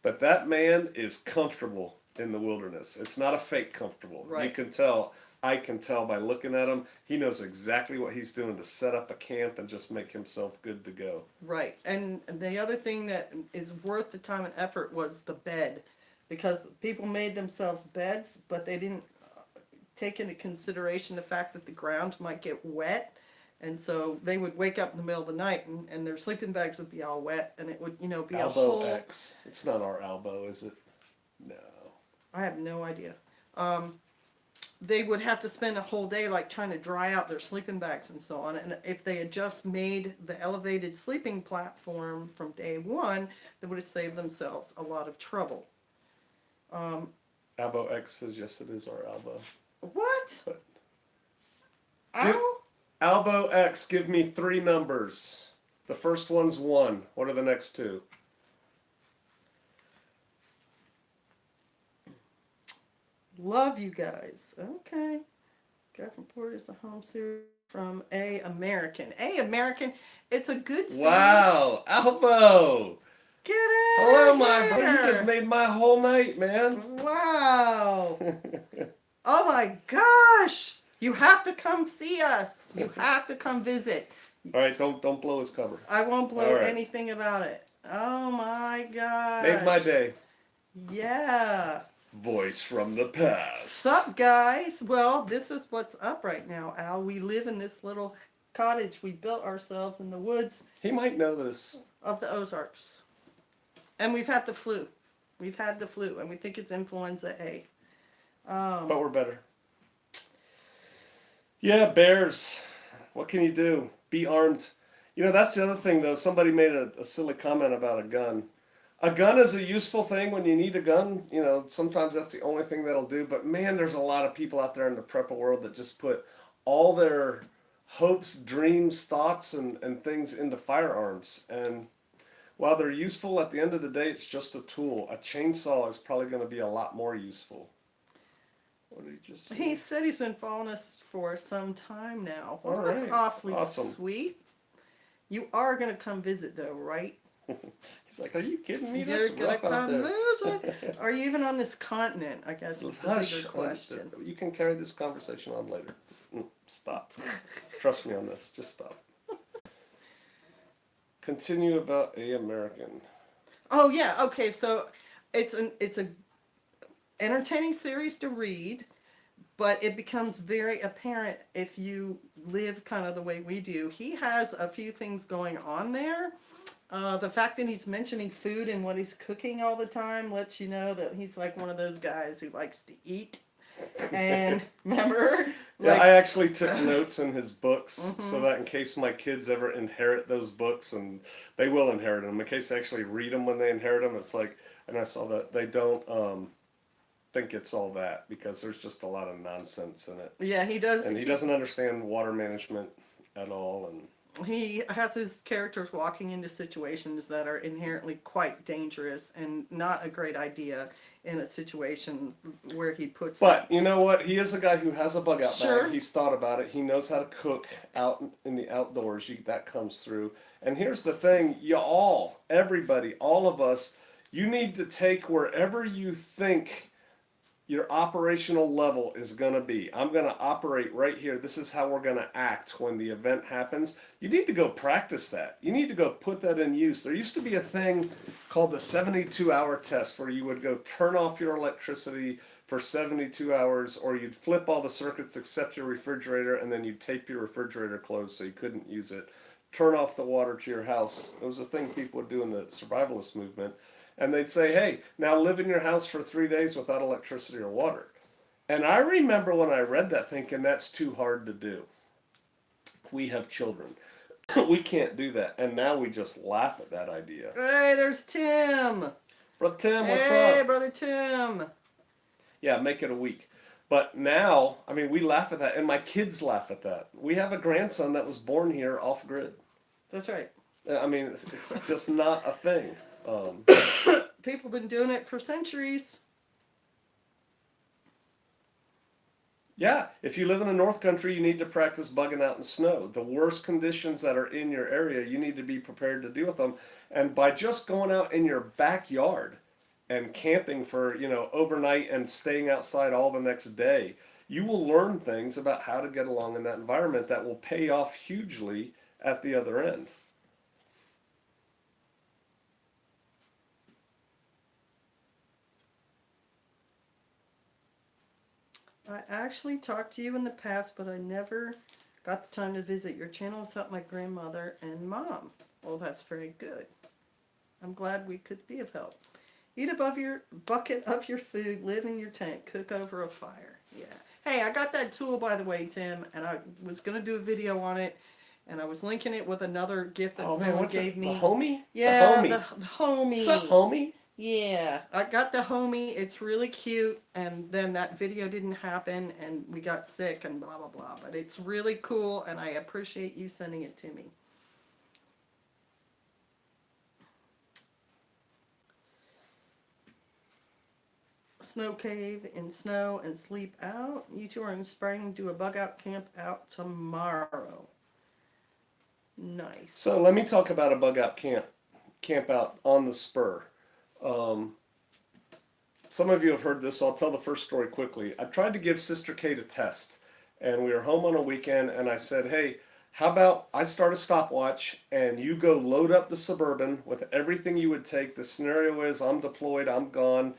But that man is comfortable in the wilderness. It's not a fake comfortable. Right. You can tell. I can tell by looking at him. He knows exactly what he's doing to set up a camp and just make himself good to go. Right. And the other thing that is worth the time and effort was the bed. Because people made themselves beds, but they didn't take into consideration the fact that the ground might get wet. And so they would wake up in the middle of the night and their sleeping bags would be all wet and it would, be a Elbow whole... X. It's not our elbow, is it? No. I have no idea. They would have to spend a whole day like trying to dry out their sleeping bags and so on. And if they had just made the elevated sleeping platform from day one, they would have saved themselves a lot of trouble. Elbow X says yes, it is our elbow. What? But Ow? Elbow X, give me 3 numbers. The first one's 1. What are the next 2? Love you guys. Okay. Graphic Report is a home series from A American. A American, it's a good series. Wow, elbow. Get it! Hello, my brother. You just made my whole night, man. Wow. Oh my gosh. You have to come see us. You have to come visit. All right, don't blow his cover. I won't blow All right. anything about it. Oh my gosh. Made my day. Yeah. Voice from the past. Sup, guys? Well, this is what's up right now, Al. We live in this little cottage we built ourselves in the woods He might know this. of the Ozarks. And we've had the flu. We've had the flu, and we think it's influenza A. But we're better. Yeah, bears. What can you do? Be armed. That's the other thing, though. Somebody made a silly comment about a gun. A gun is a useful thing when you need a gun. Sometimes that's the only thing that'll do. But man, there's a lot of people out there in the prepper world that just put all their hopes, dreams, thoughts, and things into firearms. And while they're useful, at the end of the day, it's just a tool. A chainsaw is probably going to be a lot more useful. What did he just say? He said he's been following us for some time now. Well, All that's right. awfully Awesome. sweet. You are going to come visit, though, right? He's like, are you kidding me? You're That's going to rough out come there. visit? Are you even on this continent, I guess is the Hush. bigger question. You can carry this conversation on later. Stop. Trust me on this. Just stop. Continue about A American. Oh, yeah. Okay, so it's a entertaining series to read, but it becomes very apparent if you live kind of the way we do. He has a few things going on there. The fact that he's mentioning food and what he's cooking all the time lets you know that he's like one of those guys who likes to eat. And remember? Yeah, I actually took notes in his books so that in case my kids ever inherit those books, and they will inherit them, in case they actually read them when they inherit them, it's like, and I saw that they don't think it's all that because there's just a lot of nonsense in it. Yeah, he does. And he doesn't understand water management at all, and he has his characters walking into situations that are inherently quite dangerous and not a great idea in a situation where he puts But you know what? He is a guy who has a bug out Sure. bag. He's thought about it. He knows how to cook out in the outdoors. That comes through. And here's the thing: everybody, all of us, you need to take wherever you think your operational level is going to be. I'm going to operate right here. This is how we're going to act when the event happens. You need to go practice that. You need to go put that in use. There used to be a thing called the 72-hour test where you would go turn off your electricity for 72 hours, or you'd flip all the circuits except your refrigerator, and then you'd tape your refrigerator closed so you couldn't use it. Turn off the water to your house. It was a thing people would do in the survivalist movement. And they'd say, hey, now live in your house for 3 days without electricity or water. And I remember when I read that thinking that's too hard to do. We have children. We can't do that. And now we just laugh at that idea. Hey, there's Tim. Brother Tim, what's Hey, up? brother Tim. Yeah, make it a week. But now, I mean, we laugh at that. And my kids laugh at that. We have a grandson that was born here off grid. That's right. I mean, it's just not a thing. People have been doing it for centuries. Yeah, if you live in the North Country, you need to practice bugging out in snow. The worst conditions that are in your area, you need to be prepared to deal with them. And by just going out in your backyard and camping for, overnight and staying outside all the next day, you will learn things about how to get along in that environment that will pay off hugely at the other end. I actually talked to you in the past, but I never got the time to visit your channel to help my grandmother and mom. Well, that's very good. I'm glad we could be of help. Eat above your bucket of your food, live in your tent, cook over a fire. Yeah. Hey, I got that tool, by the way, Tim, and I was going to do a video on it, and I was linking it with another gift that someone gave me. The homie? Yeah, the homie. The homie. What's up, homie? Yeah, I got the homie. It's really cute, and then that video didn't happen, and we got sick, and blah, blah, blah. But it's really cool, and I appreciate you sending it to me. Snow cave in snow and sleep out. You two are inspiring to do a bug out camp out tomorrow. Nice. So let me talk about a bug out camp out on the spur. Some of you have heard this, so I'll tell the first story quickly. I tried to give Sister Kate a test, and we were home on a weekend, and I said, hey, how about I start a stopwatch, and you go load up the Suburban with everything you would take. The scenario is I'm deployed, I'm gone,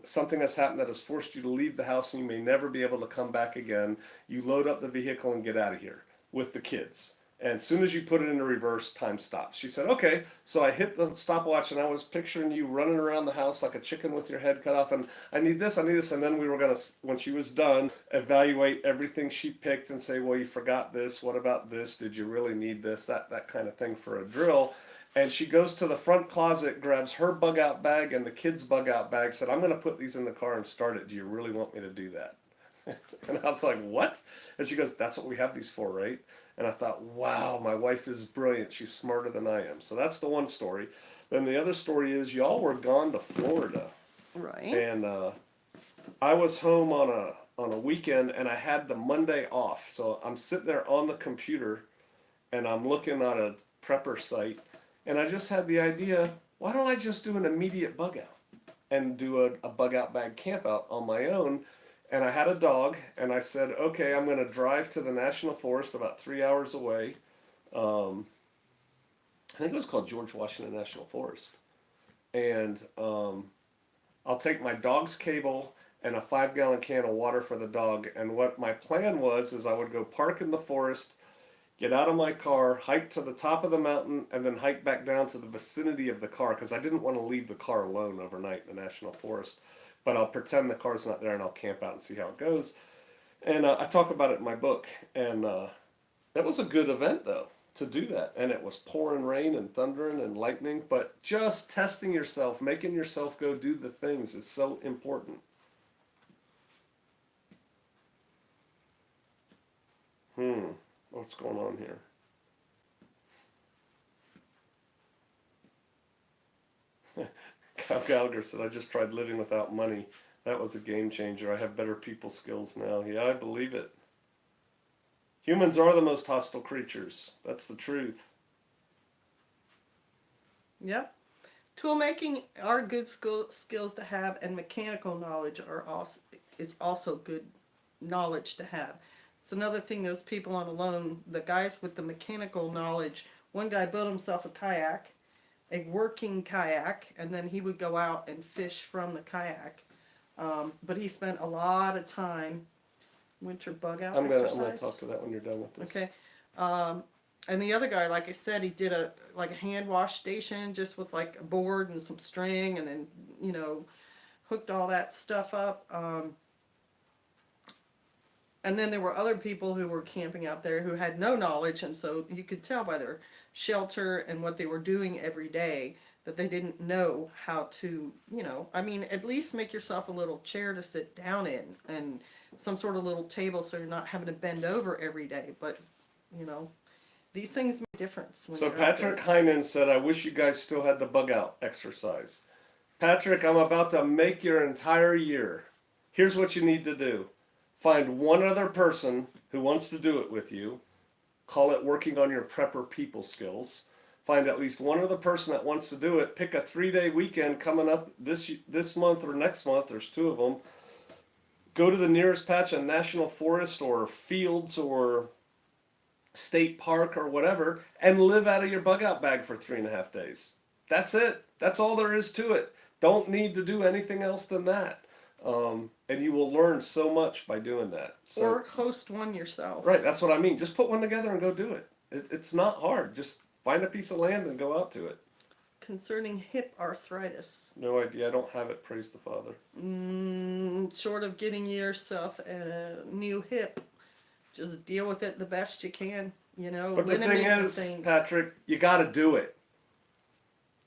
something has happened that has forced you to leave the house, and you may never be able to come back again. You load up the vehicle and get out of here with the kids. And as soon as you put it into reverse, time stops. She said, okay. So I hit the stopwatch, and I was picturing you running around the house like a chicken with your head cut off. And I need this, I need this. And then we were going to, when she was done, evaluate everything she picked and say, well, you forgot this. What about this? Did you really need this? That kind of thing for a drill. And she goes to the front closet, grabs her bug out bag and the kids' bug out bag, said, I'm going to put these in the car and start it. Do you really want me to do that? And I was like, what? And she goes, that's what we have these for, right? And I thought, wow, my wife is brilliant. She's smarter than I am. So that's the one story. Then the other story is y'all were gone to Florida. Right. And I was home on a weekend, and I had the Monday off. So I'm sitting there on the computer, and I'm looking at a prepper site. And I just had the idea, why don't I just do an immediate bug out and do a bug out bag camp out on my own? And I had a dog, and I said, okay, I'm going to drive to the National Forest about 3 hours away. I think it was called George Washington National Forest. And I'll take my dog's cable and a 5-gallon can of water for the dog. And what my plan was is I would go park in the forest, get out of my car, hike to the top of the mountain, and then hike back down to the vicinity of the car, because I didn't want to leave the car alone overnight in the National Forest. But I'll pretend the car's not there, and I'll camp out and see how it goes. And I talk about it in my book. And that was a good event, though, to do that. And it was pouring rain and thundering and lightning. But just testing yourself, making yourself go do the things is so important. What's going on here? Cal Gallagher said, I just tried living without money. That was a game changer. I have better people skills now. Yeah, I believe it. Humans are the most hostile creatures. That's the truth. Yep. Tool making are good skills to have, and mechanical knowledge is also good knowledge to have. It's another thing, those people on alone, the guys with the mechanical knowledge, one guy built himself a kayak, a working kayak, and then he would go out and fish from the kayak. But he spent a lot of time winter bug out I'm gonna exercise. talk to that when you're done with this. Okay. And the other guy, like I said, he did a hand wash station just with like a board and some string, and then hooked all that stuff up. And then there were other people who were camping out there who had no knowledge, and so you could tell by their shelter and what they were doing every day that they didn't know how to, at least make yourself a little chair to sit down in and some sort of little table so you're not having to bend over every day. But, these things make a difference. So Patrick Heinen said, I wish you guys still had the bug out exercise. Patrick, I'm about to make your entire year. Here's what you need to do. Find one other person who wants to do it with you. Call it working on your prepper people skills. Find at least one other person that wants to do it. Pick a 3-day weekend coming up this month or next month. There's 2 of them. Go to the nearest patch of national forest or fields or state park or whatever and live out of your bug out bag for 3.5 days. That's it. That's all there is to it. Don't need to do anything else than that. And you will learn so much by doing that. So, or host one yourself. Right, that's what I mean. Just put one together and go do it. It's not hard. Just find a piece of land and go out to it. Concerning hip arthritis. No idea. I don't have it. Praise the Father. Short of getting yourself a new hip, just deal with it the best you can. But the thing is, Patrick, you got to do it.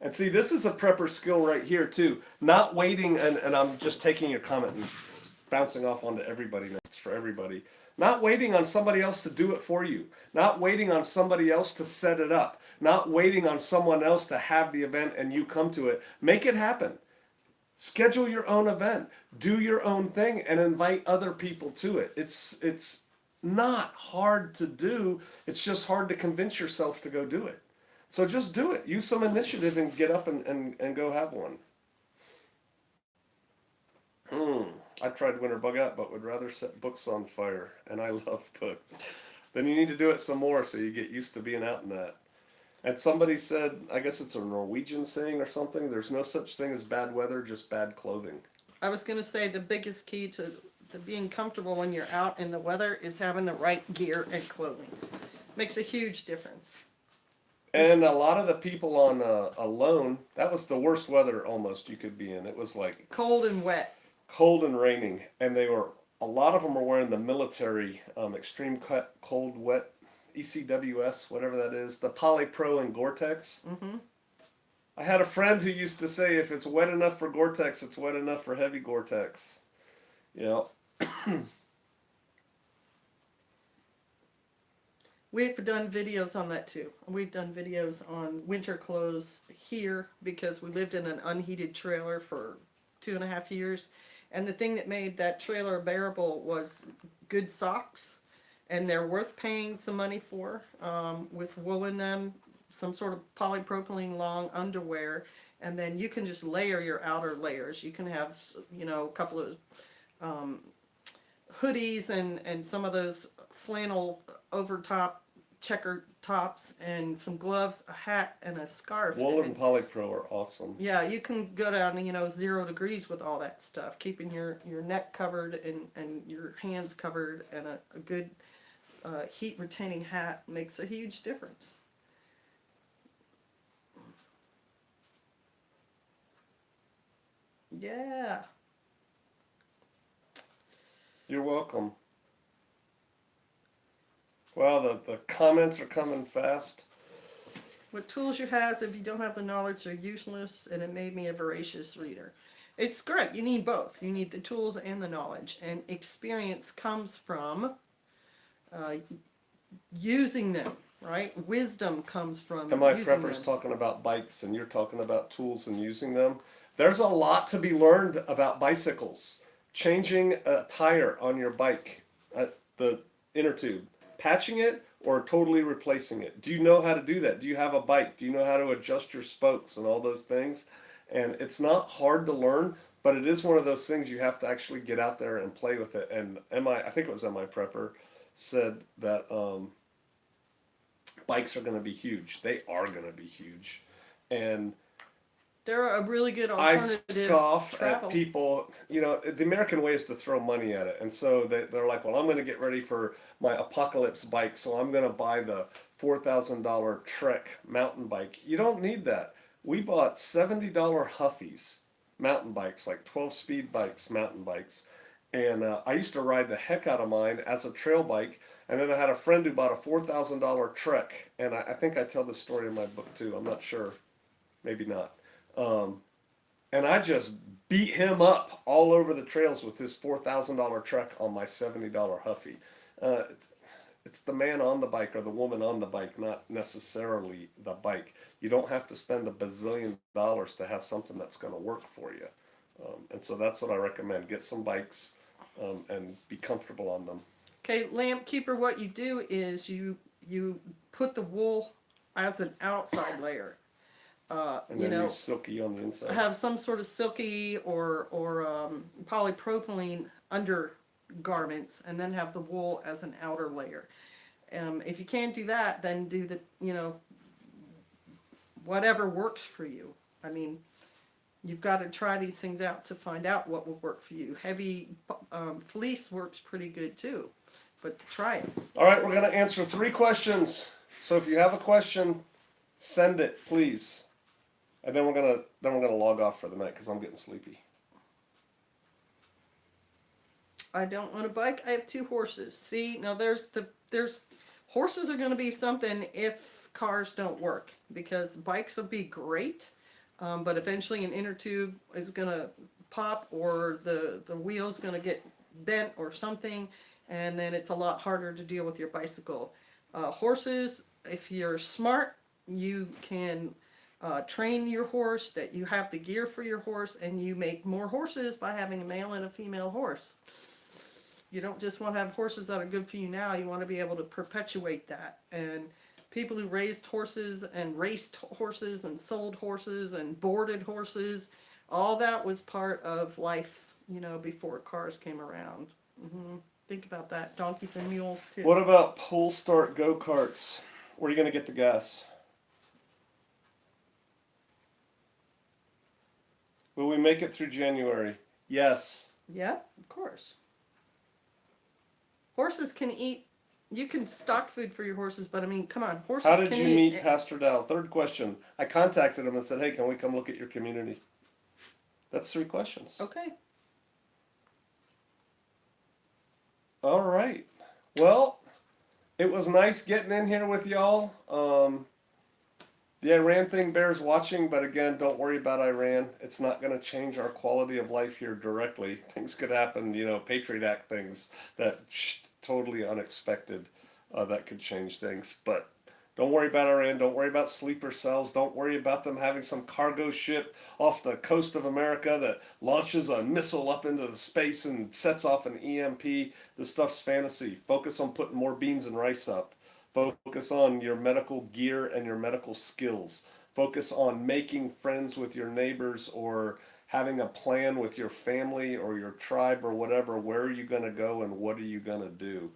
And see, this is a prepper skill right here, too. Not waiting, and I'm just taking your comment and bouncing off onto everybody now. It's for everybody. Not waiting on somebody else to do it for you. Not waiting on somebody else to set it up. Not waiting on someone else to have the event and you come to it. Make it happen. Schedule your own event. Do your own thing and invite other people to it. It's not hard to do. It's just hard to convince yourself to go do it. So just do it. Use some initiative and get up and go have one. I tried winter bug out, but would rather set books on fire. And I love books. Then you need to do it some more so you get used to being out in that. And somebody said, I guess it's a Norwegian saying or something, there's no such thing as bad weather, just bad clothing. I was going to say the biggest key to being comfortable when you're out in the weather is having the right gear and clothing. Makes a huge difference. And a lot of the people on alone, that was the worst weather almost you could be in. It was like cold and wet. Cold and raining. And a lot of them were wearing the military extreme cut, cold, wet, ECWS, whatever that is, the Polypro and Gore-Tex. Mm-hmm. I had a friend who used to say, if it's wet enough for Gore-Tex, it's wet enough for heavy Gore-Tex. We've done videos on that too. We've done videos on winter clothes here because we lived in an unheated trailer for 2.5 years. And the thing that made that trailer bearable was good socks. And they're worth paying some money for, with wool in them, some sort of polypropylene long underwear. And then you can just layer your outer layers. You can have, a couple of hoodies and some of those flannel overtop checker tops and some gloves, a hat, and a scarf. Wool and Polypro are awesome. Yeah, you can go down to 0 degrees with all that stuff, keeping your neck covered and your hands covered, and a good heat retaining hat makes a huge difference. Yeah. You're welcome. Well, the comments are coming fast. What tools you have, if you don't have the knowledge, are useless, and it made me a voracious reader. It's great. You need both. You need the tools and the knowledge. And experience comes from using them. right? Wisdom comes from And my using prepper's them. talking about bikes, and you're talking about tools and using them. There's a lot to be learned about bicycles. Changing a tire on your bike, the inner tube, patching it or totally replacing it. Do you know how to do that? Do you have a bike? Do you know how to adjust your spokes and all those things? And it's not hard to learn, but it is one of those things you have to actually get out there and play with it. And I think it was MI Prepper, said that bikes are going to be huge. They are going to be huge. And They're a really good I alternative scoff travel. at people. The American way is to throw money at it. And so they're like, well, I'm going to get ready for my apocalypse bike, so I'm going to buy the $4,000 Trek mountain bike. You don't need that. We bought $70 Huffies mountain bikes, like 12-speed bikes, mountain bikes. And I used to ride the heck out of mine as a trail bike. And then I had a friend who bought a $4,000 Trek. And I think I tell this story in my book too. I'm not sure. Maybe not. And I just beat him up all over the trails with his $4,000 Trek on my $70 Huffy. Uh, it's the man on the bike or the woman on the bike, not necessarily the bike. You don't have to spend a bazillion dollars to have something that's going to work for you. And so that's what I recommend. Get some bikes and be comfortable on them. Okay, lamp keeper, what you do is you put the wool as an outside layer. And then use silky on the inside. Have some sort of silky or polypropylene undergarments, and then have the wool as an outer layer. If you can't do that, then do the whatever works for you. I mean, you've got to try these things out to find out what will work for you. Heavy fleece works pretty good too, but try it. All right, we're going to answer 3 questions. So if you have a question, send it, please. And then we're gonna log off for the night because I'm getting sleepy. I don't want a bike. I have 2 horses. See, now there's horses are going to be something if cars don't work, because bikes will be great, but eventually an inner tube is going to pop, or the wheel's going to get bent or something, and then it's a lot harder to deal with your bicycle. Horses, if you're smart, you can train your horse, that you have the gear for your horse, and you make more horses by having a male and a female horse. You don't just want to have horses that are good for you now, you want to be able to perpetuate that. And people who raised horses and raced horses and sold horses and boarded horses, all that was part of life, before cars came around. Think about that. Donkeys and mules too. What about pull start go-karts? Where are you going to get the gas? Will we make it through January? Yes. Yeah, of course. Horses can eat. You can stock food for your horses, but I mean, come on, horses How can did eat. you meet Pastor Dow? 3rd question. I contacted him and said, hey, can we come look at your community? That's 3 questions. Okay. All right. Well, it was nice getting in here with y'all. The Iran thing bears watching, but again, don't worry about Iran. It's not going to change our quality of life here directly. Things could happen, Patriot Act things that totally unexpected that could change things. But don't worry about Iran. Don't worry about sleeper cells. Don't worry about them having some cargo ship off the coast of America that launches a missile up into the space and sets off an EMP. This stuff's fantasy. Focus on putting more beans and rice up. Focus on your medical gear and your medical skills. Focus on making friends with your neighbors, or having a plan with your family or your tribe or whatever. Where are you going to go and what are you going to do?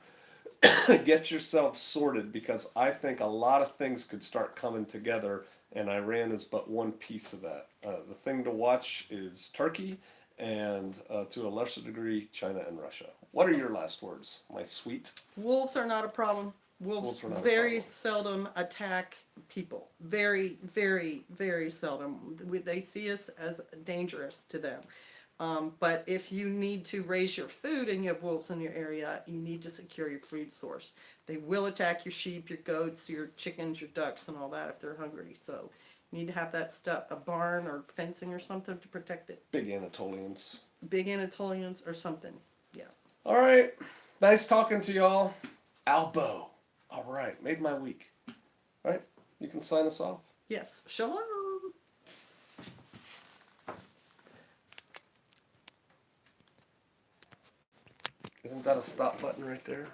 Get yourself sorted, because I think a lot of things could start coming together, and Iran is but one piece of that. The thing to watch is Turkey, and to a lesser degree, China and Russia. What are your last words, my sweet? Wolves are not a problem. Wolves are not a very problem. seldom attack people. Very, very, very seldom. They see us as dangerous to them. But if you need to raise your food and you have wolves in your area, you need to secure your food source. They will attack your sheep, your goats, your chickens, your ducks, and all that if they're hungry. So you need to have that stuff, a barn or fencing or something to protect it. Big Anatolians. Big Anatolians or something. Yeah. All right. Nice talking to y'all. Albo. All right. Made my week. All right, you can sign us off. Yes. Shalom. Isn't that a stop button right there?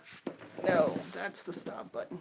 No, that's the stop button.